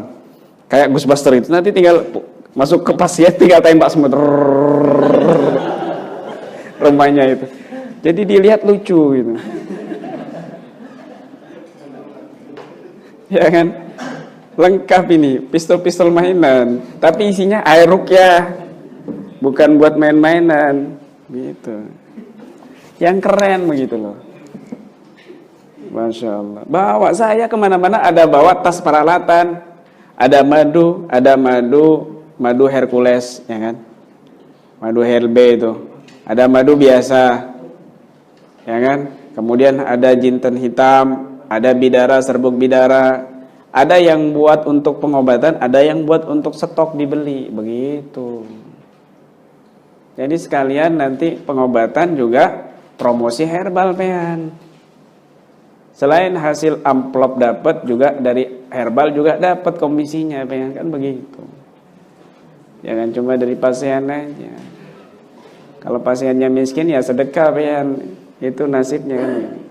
Kayak Ghostbuster itu. Nanti tinggal masuk ke pasien, tinggal tembak semua. Rumahnya itu. Jadi dilihat lucu gitu. Ya kan? Lengkap ini, pistol-pistol mainan, tapi isinya air ruqyah, bukan buat main-mainan, gitu. Yang keren begitu loh. Masya Allah. Bawa saya kemana-mana ada bawa tas peralatan, ada madu Hercules, ya kan? Madu herbe itu, ada madu biasa, ya kan? Kemudian ada jinten hitam, ada bidara, serbuk bidara. Ada yang buat untuk pengobatan, ada yang buat untuk stok dibeli, begitu. Jadi sekalian nanti pengobatan juga promosi herbal pean. Selain hasil amplop dapat, juga dari herbal juga dapat komisinya pean, kan begitu. Jangan cuma dari pasien aja. Kalau pasiennya miskin ya sedekah pean, itu nasibnya kan.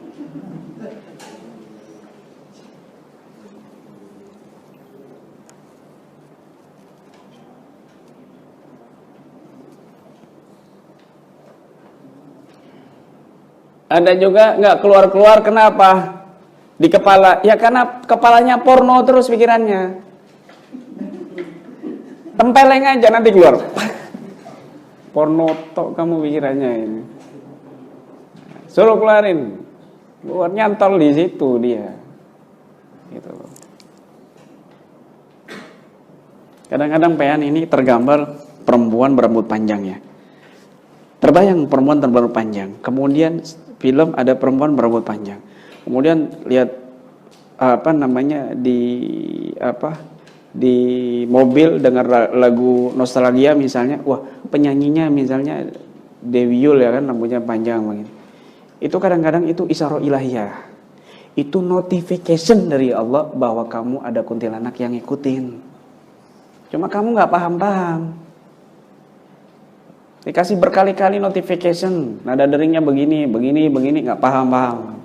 Ada juga nggak keluar-keluar, kenapa? Di kepala, ya karena kepalanya porno terus pikirannya. Tempeleng aja nanti keluar. Porno tok kamu pikirannya ini. Suruh keluarin. Keluar nyantol di situ dia. Gitu. Kadang-kadang pean ini tergambar perempuan berambut panjang ya. Terbayang perempuan berambut panjang. Kemudian film ada perempuan berambut panjang. Kemudian lihat di mobil dengar lagu nostalgia misalnya, wah penyanyinya misalnya Dewi Yul ya kan, rambutnya panjang begitu. Itu kadang-kadang itu isyarah ilahiyah. Itu notification dari Allah bahwa kamu ada kuntilanak yang ngikutin. Cuma kamu nggak paham-paham. Dikasih berkali-kali notification, nada deringnya begini, nggak paham-paham.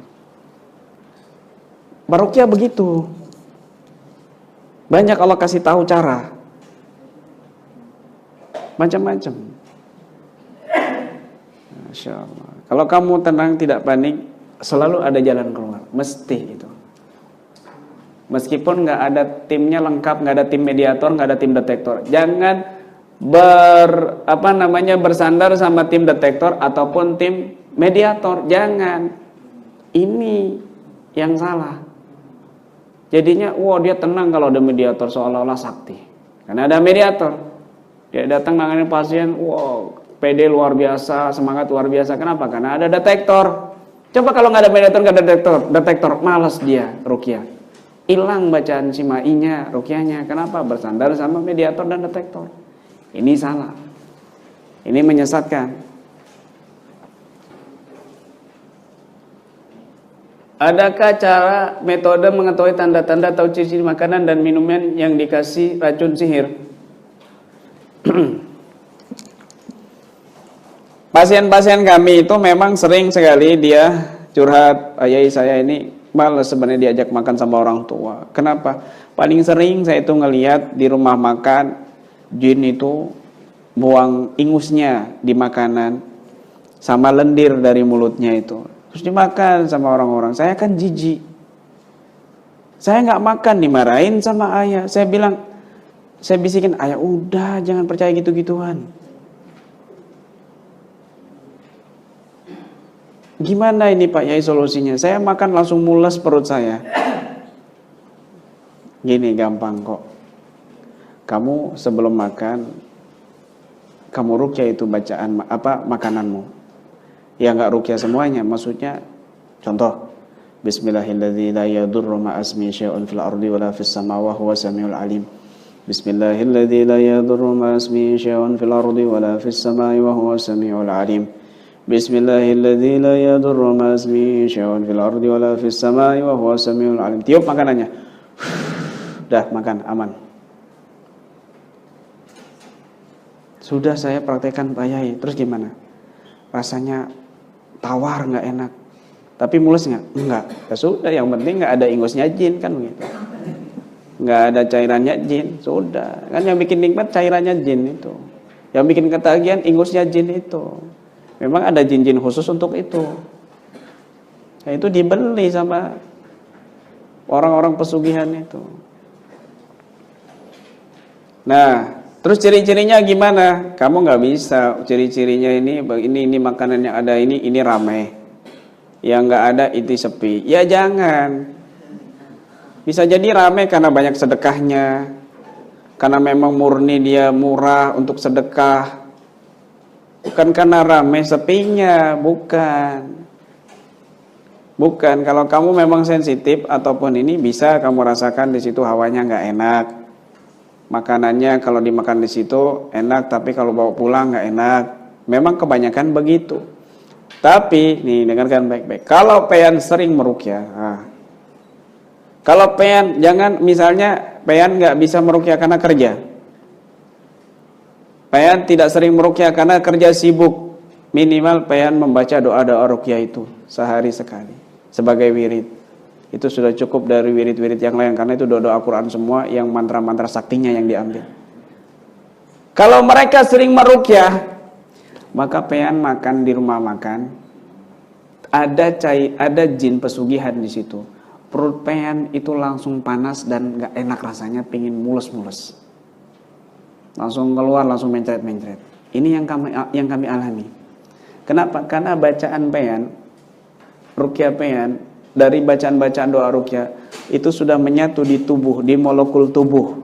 Baruqyah begitu. Banyak Allah kasih tahu cara. Macam-macam. Masya Allah. Kalau kamu tenang, tidak panik, selalu ada jalan keluar. Mesti itu. Meskipun nggak ada timnya lengkap, nggak ada tim mediator, nggak ada tim detektor. Jangan bersandar sama tim detektor ataupun tim mediator. Jangan. Ini yang salah. Jadinya dia tenang kalau ada mediator, seolah-olah sakti. Karena ada mediator. Dia datang nangani pasien, PD luar biasa, semangat luar biasa. Kenapa? Karena ada detektor. Coba kalau nggak ada mediator, nggak ada detektor, malas dia ruqyah. Hilang bacaan simainya, ruqyahnya. Kenapa? Bersandar sama mediator dan detektor. Ini salah. Ini menyesatkan. Adakah cara metode mengetahui tanda-tanda atau ciri-ciri makanan dan minuman yang dikasih racun sihir? Pasien-pasien kami itu memang sering sekali dia curhat, "Ayah, saya ini malas sebenarnya diajak makan sama orang tua." Kenapa? Paling sering saya itu ngelihat di rumah makan, jin itu buang ingusnya di makanan sama lendir dari mulutnya itu, terus dimakan sama orang-orang. Saya kan jijik, saya nggak makan, dimarahin sama ayah. Saya bisikin, "Ayah, udah jangan percaya gitu-gituan." Gimana ini Pak Yai solusinya? Saya makan langsung mules perut saya. Gini gampang kok. Kamu sebelum makan, kamu ruqyah itu bacaan makananmu. Ya nggak ruqyah semuanya, maksudnya contoh, Bismillahirrahmanirrahim, la yadurru ma'asmi syai'un fil ardi wala fis samawati wa huwas samiul alim. Bismillahirrahmanirrahim, la yadurru ma'asmi syai'un fil ardi wala fis samawati wa huwas samiul alim. Bismillahirrahmanirrahim, la yadurru ma'asmi syai'un fil ardi wala fis samawati wa huwas samiul alim. Tiup makanannya. Dah makan, aman. Sudah saya praktekkan Pak Yai. Terus gimana? Rasanya tawar, nggak enak. Tapi mulus nggak? Enggak. Ya sudah, yang penting nggak ada ingusnya jin kan begitu. Nggak ada cairannya jin. Sudah. Kan yang bikin nikmat cairannya jin itu. Yang bikin ketagihan ingusnya jin itu. Memang ada jin-jin khusus untuk itu. Nah, itu dibeli sama orang-orang pesugihan itu. Nah, terus ciri-cirinya gimana? Kamu nggak bisa ciri-cirinya ini makanan yang ada ini ramai, yang nggak ada itu sepi. Ya jangan. Bisa jadi ramai karena banyak sedekahnya, karena memang murni dia murah untuk sedekah, bukan karena ramai sepinya, bukan. Kalau kamu memang sensitif ataupun ini bisa kamu rasakan di situ hawanya nggak enak. Makanannya kalau dimakan di situ enak, tapi kalau bawa pulang nggak enak. Memang kebanyakan begitu. Tapi nih dengarkan baik-baik. Kalau pean sering meruqyah, kalau pean jangan misalnya pean nggak bisa meruqyah karena kerja. Pean tidak sering meruqyah karena kerja sibuk. Minimal pean membaca doa-doa ruqyah itu sehari sekali sebagai wirid. Itu sudah cukup dari wirid-wirid yang lain, karena itu doa-doa Al-Quran semua yang mantra-mantra saktinya yang diambil. Kalau mereka sering meruqyah, maka pean makan di rumah makan, ada jin pesugihan di situ. Perut pean itu langsung panas dan gak enak rasanya, pingin mules-mules. Langsung keluar, langsung mencret-mencret. Ini yang kami alami. Kenapa? Karena bacaan pean, ruqyah pean, dari bacaan-bacaan doa ruqyah itu sudah menyatu di tubuh, di molekul tubuh,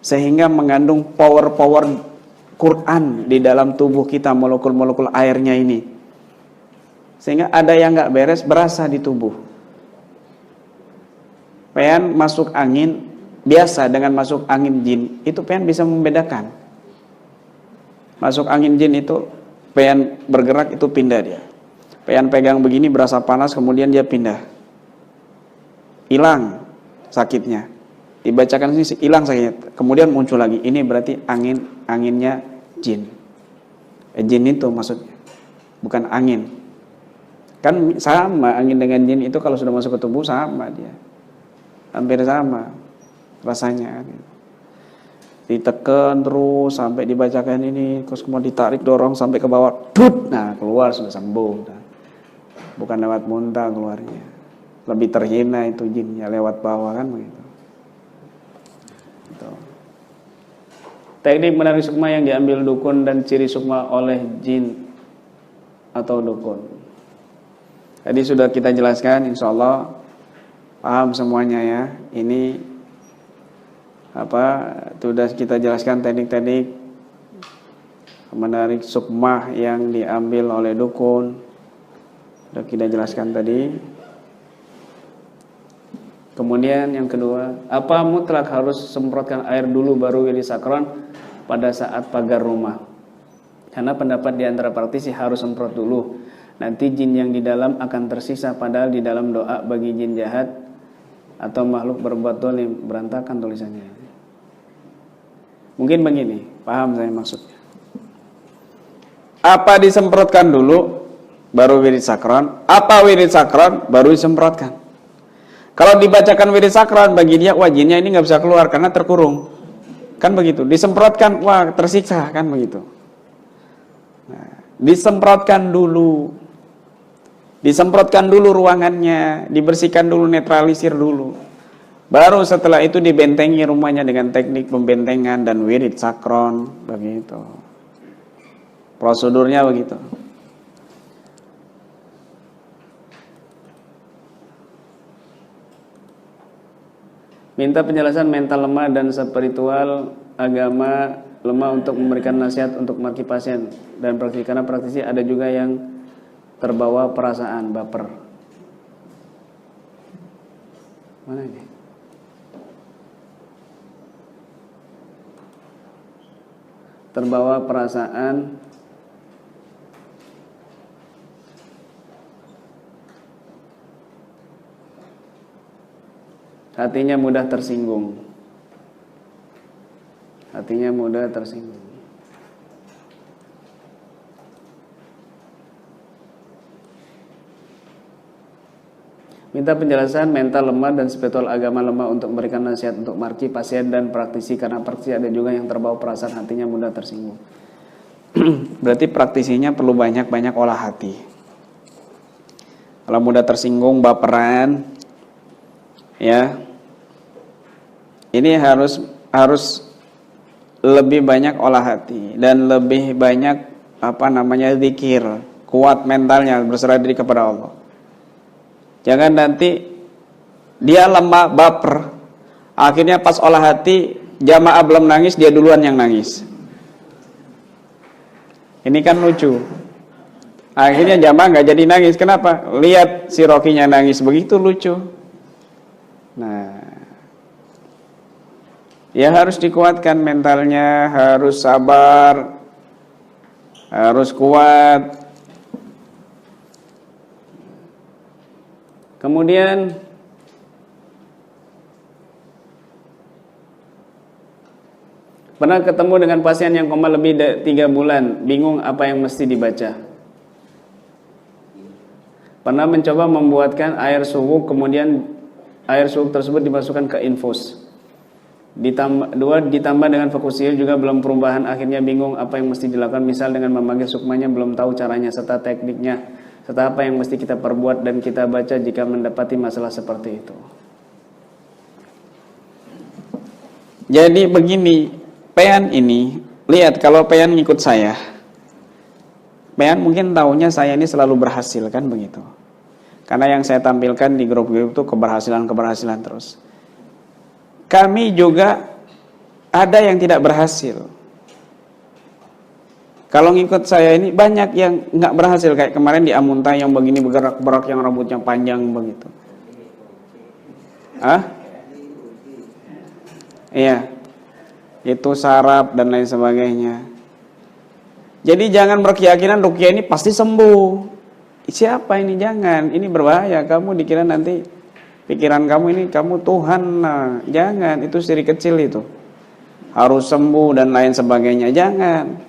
sehingga mengandung power-power Quran di dalam tubuh kita, molekul-molekul airnya ini, sehingga ada yang nggak beres berasa di tubuh. Pean masuk angin biasa dengan masuk angin jin, itu pean bisa membedakan. Masuk angin jin itu pean bergerak itu pindah dia. Pean pegang begini berasa panas, kemudian dia pindah. Hilang sakitnya. Dibacakan sini hilang sakitnya. Kemudian muncul lagi. Ini berarti anginnya jin. Jin itu maksudnya. Bukan angin. Kan sama angin dengan jin itu kalau sudah masuk ke tubuh sama dia. Hampir sama rasanya. Ditekan terus sampai dibacakan ini, terus kemudian ditarik dorong sampai ke bawah. Dut. Nah, keluar sudah sembuh. Bukan lewat muntah keluarnya. Lebih terhina itu jinnya lewat bawah kan begitu. Gitu. Teknik menarik sukma yang diambil dukun dan ciri sukma oleh jin atau dukun. Tadi sudah kita jelaskan, insya Allah paham semuanya ya. Ini sudah kita jelaskan teknik-teknik menarik sukmah yang diambil oleh dukun. Sudah kita jelaskan tadi. Kemudian yang kedua, apa mutlak harus semprotkan air dulu baru wirid sakron pada saat pagar rumah? Karena pendapat di antara praktisi harus semprot dulu. Nanti jin yang di dalam akan tersisa, padahal di dalam doa bagi jin jahat atau makhluk berbuat dolim. Berantakan tulisannya. Mungkin begini, paham saya maksudnya. Apa disemprotkan dulu baru wirid sakron? Apa wirid sakron baru disemprotkan? Kalau dibacakan wirid sakron bagi dia, wah jinnya ini nggak bisa keluar karena terkurung, kan begitu. Disemprotkan, wah tersiksa, kan begitu. Nah, disemprotkan dulu ruangannya, dibersihkan dulu, netralisir dulu. Baru setelah itu dibentengi rumahnya dengan teknik pembentengan dan wirid sakron, begitu. Prosedurnya begitu. Minta penjelasan mental lemah dan spiritual agama lemah untuk memberikan nasihat untuk maki pasien dan praktisi, karena praktisi ada juga yang terbawa perasaan baper. Mana ini? Terbawa perasaan hatinya mudah tersinggung. Hatinya mudah tersinggung. Minta penjelasan mental lemah dan spiritual agama lemah untuk memberikan nasihat untuk marki pasien dan praktisi, karena praktisi ada juga yang terbawa perasaan hatinya mudah tersinggung. Berarti praktisinya perlu banyak-banyak olah hati. Kalau mudah tersinggung, baperan, ya, ini harus lebih banyak olah hati dan lebih banyak zikir, kuat mentalnya, berserah diri kepada Allah. Jangan nanti dia lemah, baper, akhirnya pas olah hati jamaah belum nangis, dia duluan yang nangis. Ini kan lucu. Akhirnya jamaah nggak jadi nangis. Kenapa? Lihat si Rokinya nangis, begitu lucu. Nah, ya harus dikuatkan mentalnya, harus sabar, harus kuat. Kemudian pernah ketemu dengan pasien yang koma lebih dari 3 bulan, bingung apa yang mesti dibaca. Pernah mencoba membuatkan air suwuk, kemudian air suwuk tersebut dimasukkan ke infus. Ditambah dengan fokus sihir juga belum perubahan, akhirnya bingung apa yang mesti dilakukan, misal dengan memanggil sukmanya belum tahu caranya serta tekniknya, serta apa yang mesti kita perbuat dan kita baca jika mendapati masalah seperti itu. Jadi begini, Pean ini, lihat kalau Pean ngikut saya, Pean mungkin tahunya saya ini selalu berhasil, kan begitu. Karena yang saya tampilkan di grup-grup itu keberhasilan terus. Kami juga ada yang tidak berhasil. Kalau ngikut saya ini banyak yang nggak berhasil, kayak kemarin di Amunta yang begini bergerak-gerak, yang rambutnya panjang begitu. Iya, itu saraf dan lain sebagainya. Jadi jangan berkeyakinan ruqyah ini pasti sembuh. Siapa ini? Jangan, ini berbahaya. Kamu dikira nanti pikiran kamu ini kamu Tuhan. Nah, jangan, itu syirik kecil itu. Harus sembuh dan lain sebagainya. Jangan.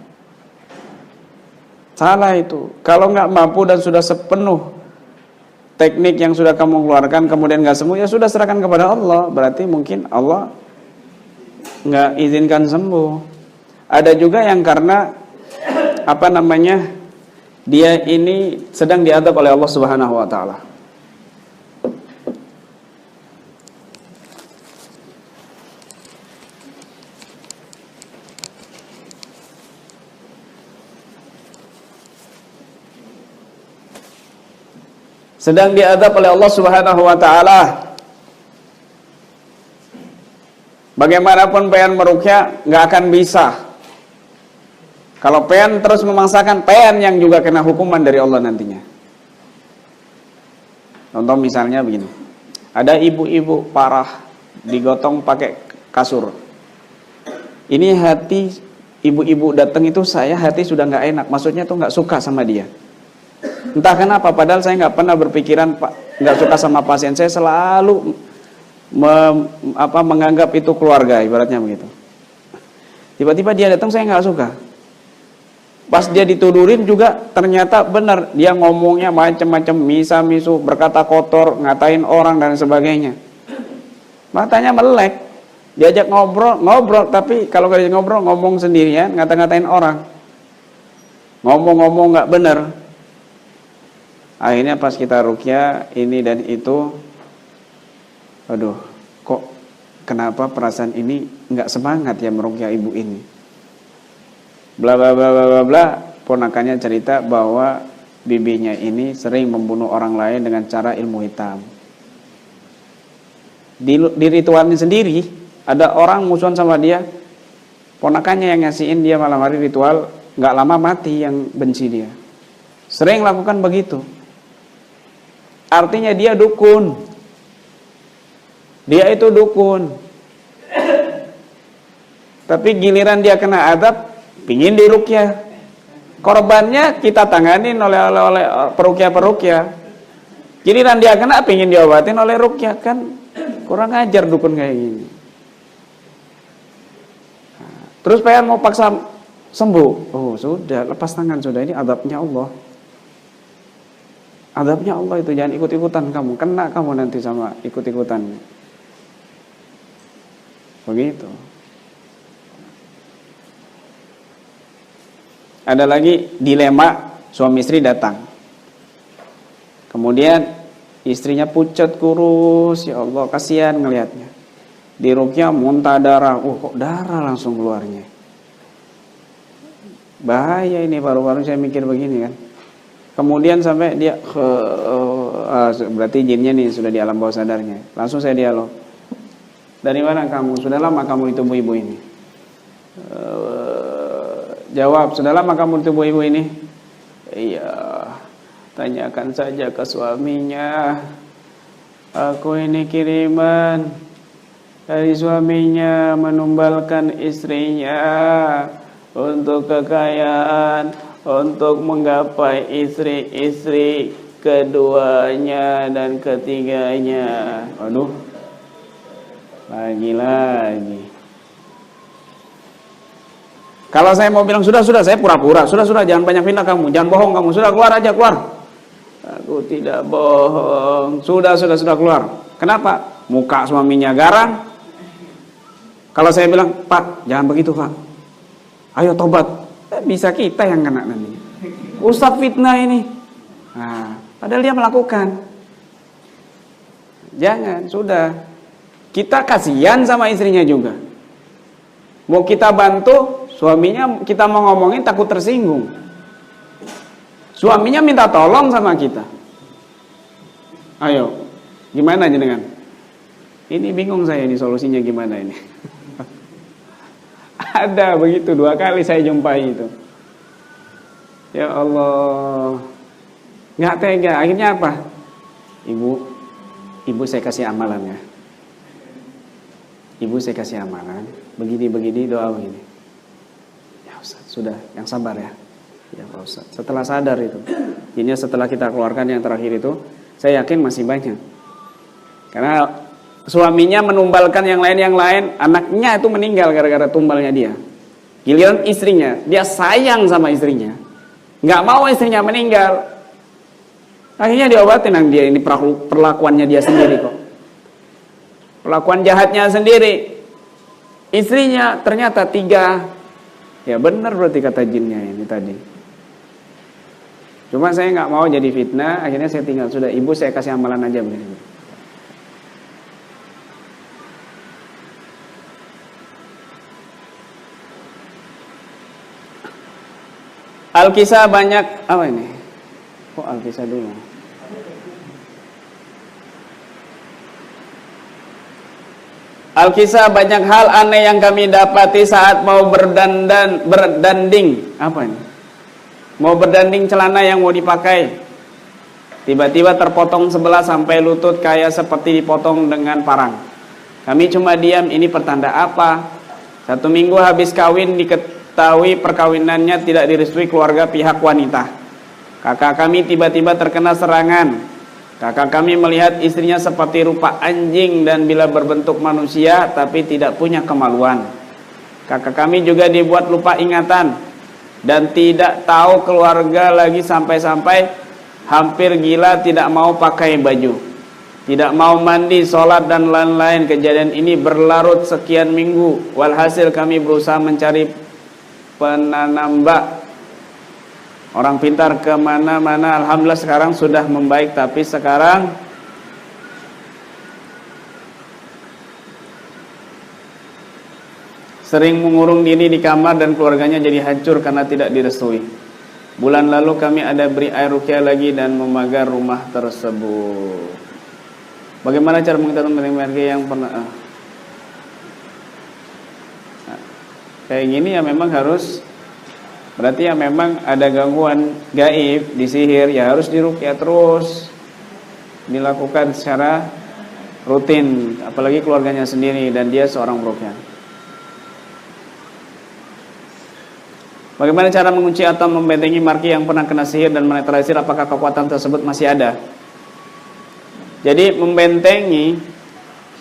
Salah itu. Kalau nggak mampu dan sudah sepenuh teknik yang sudah kamu keluarkan kemudian nggak sembuh, ya sudah serahkan kepada Allah. Berarti mungkin Allah nggak izinkan sembuh. Ada juga yang karena dia ini sedang diadab oleh Allah Subhanahu wa taala. sedang diadab oleh Allah Subhanahu wa taala. Bagaimanapun pengen meruqyah nggak akan bisa. Kalau pengen terus memaksakan, pengen yang juga kena hukuman dari Allah nantinya. Contoh misalnya begini. Ada ibu-ibu parah digotong pakai kasur. Ini hati ibu-ibu datang itu, saya hati sudah nggak enak. Maksudnya tuh nggak suka sama dia. Entah kenapa, padahal saya nggak pernah berpikiran nggak suka sama pasien. Saya selalu menganggap itu keluarga, ibaratnya begitu. Tiba-tiba dia datang, saya nggak suka. Pas dia ditudurin juga ternyata benar, dia ngomongnya macam-macam, misa-misu, berkata kotor, ngatain orang dan sebagainya. Matanya melek, diajak ngobrol, tapi kalau diajak ngobrol ngomong sendirian, ngata-ngatain orang, ngomong-ngomong nggak benar. Akhirnya pas kita ruqyah ini dan itu, aduh, kok kenapa perasaan ini nggak semangat ya meruqyah ibu ini? Bla bla bla bla bla. Ponakannya cerita bahwa bibinya ini sering membunuh orang lain dengan cara ilmu hitam. Di ritualnya sendiri ada orang musuhan sama dia, ponakannya yang ngasihin dia malam hari ritual, nggak lama mati yang benci dia. Sering lakukan begitu. Artinya dia dukun. Dia itu dukun. Tapi giliran dia kena adab, pingin diruqyah. Korbannya kita tanganin oleh peruqyah. Giliran dia kena, pingin diobatin oleh ruqyah. Kan kurang ajar dukun kayak gini. Terus pengen mau paksa sembuh. Oh sudah, lepas tangan sudah, ini adabnya Allah. Adabnya Allah itu, jangan ikut-ikutan kamu. Kena kamu nanti sama ikut-ikutan. Begitu. Ada lagi dilema, suami istri datang. Kemudian istrinya pucat kurus, ya Allah kasihan ngelihatnya. Di ruqyah muntah darah, kok darah langsung keluarnya. Bahaya ini, baru-baru saya mikir begini kan. Kemudian sampai dia berarti jinnya nih sudah di alam bawah sadarnya. Langsung saya dialog. Dari mana kamu? Sudah lama kamu di tubuh ibu ini? Jawab, sudah lama kamu di tubuh ibu ini? Iya. Tanyakan saja ke suaminya. Aku ini kiriman dari suaminya menumbalkan istrinya untuk kekayaan, untuk menggapai istri-istri keduanya dan ketiganya. Aduh, lagi-lagi. Kalau saya mau bilang sudah, saya pura-pura. Sudah, jangan banyak fitnah kamu, jangan bohong kamu. Sudah, keluar aja, keluar. Aku tidak bohong. Sudah keluar. Kenapa? Muka suaminya garang. Kalau saya bilang, Pak, jangan begitu Pak. Ayo tobat. Bisa kita yang kena nanti. Ustadz fitnah ini. Nah, padahal dia melakukan. Jangan, sudah. Kita kasihan sama istrinya juga. Mau kita bantu, suaminya kita mau ngomongin takut tersinggung. Suaminya minta tolong sama kita. Ayo, gimana jenengan? Ini bingung saya, ini solusinya gimana ini? Ada begitu, 2 kali saya jumpai itu. Ya Allah, nggak tega. Akhirnya apa? Ibu saya kasih amalan ya. Ibu saya kasih amalan. Begini doa begini. Ya Ustaz, sudah, yang sabar ya. Ya Pak Ustaz. Setelah sadar itu, ini setelah kita keluarkan yang terakhir itu, saya yakin masih banyak. Karena suaminya menumbalkan yang lain, anaknya itu meninggal gara-gara tumbalnya dia. Giliran istrinya, dia sayang sama istrinya, nggak mau istrinya meninggal. Akhirnya diobatin yang dia ini, perlakuannya dia sendiri kok. Perlakuan jahatnya sendiri. Istrinya ternyata 3. Ya benar berarti kata jinnya ini tadi. Cuma saya nggak mau jadi fitnah, akhirnya saya tinggal. Sudah, ibu saya kasih amalan aja begini. Al-Kisah banyak, apa ini? Kok Al-Kisah dulu? Al-Kisah, banyak hal aneh yang kami dapati saat mau berdanding. Apa ini? Mau berdanding celana yang mau dipakai. Tiba-tiba terpotong sebelah sampai lutut kayak seperti dipotong dengan parang. Kami cuma diam, ini pertanda apa? 1 minggu habis kawin diketahui perkawinannya tidak direstui keluarga pihak wanita. Kakak kami tiba-tiba terkena serangan. Kakak kami melihat istrinya seperti rupa anjing dan bila berbentuk manusia tapi tidak punya kemaluan. Kakak kami juga dibuat lupa ingatan dan tidak tahu keluarga lagi sampai-sampai hampir gila, tidak mau pakai baju, tidak mau mandi, sholat dan lain-lain. Kejadian ini berlarut sekian minggu. Walhasil kami berusaha mencari penanam orang pintar kemana-mana. Alhamdulillah sekarang sudah membaik, tapi sekarang sering mengurung diri di kamar dan keluarganya jadi hancur karena tidak direstui. Bulan lalu kami ada beri air ruqyah lagi dan memagar rumah tersebut. Bagaimana cara mengetahui mereka yang pernah kayak gini? Ya memang harus, berarti ya memang ada gangguan gaib, disihir, ya harus diruqyah terus, dilakukan secara rutin, apalagi keluarganya sendiri dan dia seorang peruqyah. Bagaimana cara mengunci atau membentengi marki yang pernah kena sihir dan menetralisir? Apakah kekuatan tersebut masih ada? Jadi membentengi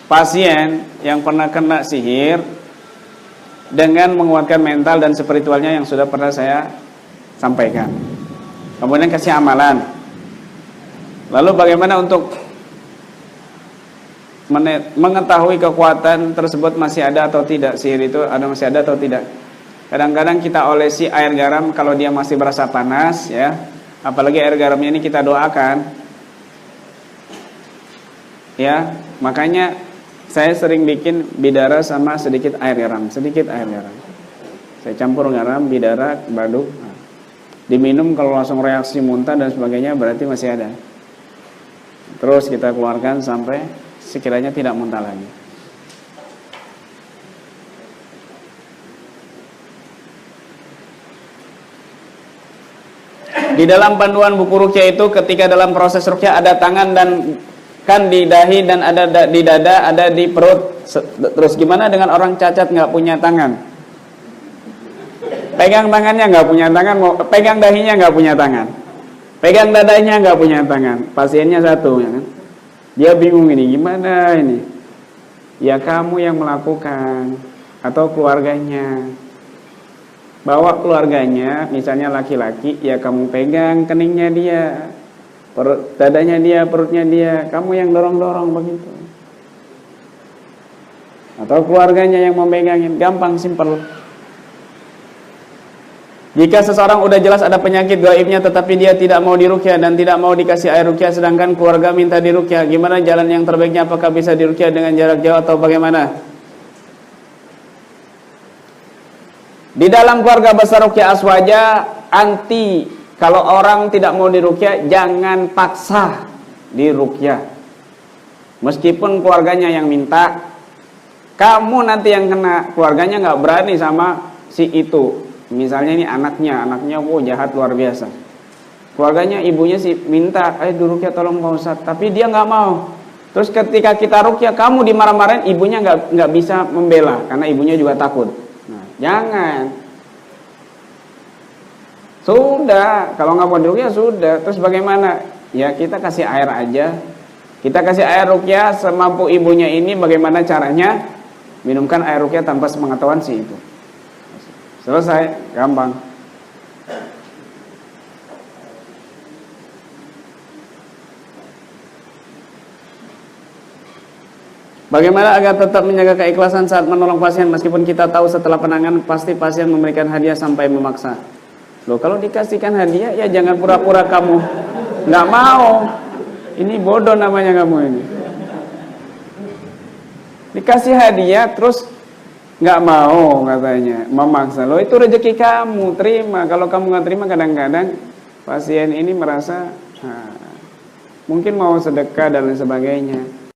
pasien yang pernah kena sihir dengan menguatkan mental dan spiritualnya yang sudah pernah saya sampaikan. Kemudian kasih amalan. Lalu bagaimana untuk mengetahui kekuatan tersebut masih ada atau tidak, sihir itu masih ada atau tidak? Kadang-kadang kita olesi air garam kalau dia masih berasa panas, ya. Apalagi air garamnya ini kita doakan. Ya, makanya saya sering bikin bidara sama sedikit air garam, Saya campur garam, bidara, baduk. Diminum kalau langsung reaksi muntah dan sebagainya berarti masih ada. Terus kita keluarkan sampai sekiranya tidak muntah lagi. Di dalam panduan buku ruqyah itu, ketika dalam proses ruqyah ada tangan dan kan di dahi dan ada di dada, ada di perut. Terus gimana dengan orang cacat nggak punya tangan? Pegang tangannya nggak punya tangan, pegang dahinya nggak punya tangan, pegang dadanya nggak punya tangan. Pasiennya satu, ya kan? Dia bingung ini gimana ini? Ya kamu yang melakukan atau keluarganya. Bawa keluarganya, misalnya laki-laki, ya kamu pegang keningnya dia, perut, dadanya dia, perutnya dia, kamu yang dorong-dorong begitu. Atau keluarganya yang memegangin, gampang, simpel. Jika seseorang udah jelas ada penyakit gaibnya tetapi dia tidak mau diruqyah dan tidak mau dikasih air ruqyah sedangkan keluarga minta diruqyah, gimana jalan yang terbaiknya? Apakah bisa diruqyah dengan jarak jauh atau bagaimana? Di dalam keluarga besar ruqyah aswaja anti, kalau orang tidak mau diruqyah jangan paksa diruqyah. Meskipun keluarganya yang minta, kamu nanti yang kena, keluarganya nggak berani sama si itu. Misalnya ini anaknya jahat luar biasa. Keluarganya ibunya sih minta, ayo diruqyah tolong Pak Ustadz, tapi dia nggak mau. Terus ketika kita ruqyah kamu dimarah-marahin, ibunya nggak bisa membela karena ibunya juga takut. Jangan. Sudah, kalau nggak mau diruqyah sudah. Terus bagaimana? Ya kita kasih air aja. Kita kasih air ruqyah semampu ibunya ini. Bagaimana caranya? Minumkan air ruqyah tanpa sepengetahuan si itu. Selesai, gampang. Bagaimana agar tetap menjaga keikhlasan saat menolong pasien meskipun kita tahu setelah penanganan pasti pasien memberikan hadiah sampai memaksa? Loh, kalau dikasihkan hadiah ya jangan pura-pura kamu nggak mau. Ini bodoh namanya kamu ini. Dikasih hadiah terus nggak mau katanya, memaksa. Loh, itu rezeki kamu, terima. Kalau kamu nggak terima kadang-kadang pasien ini merasa mungkin mau sedekah dan lain sebagainya.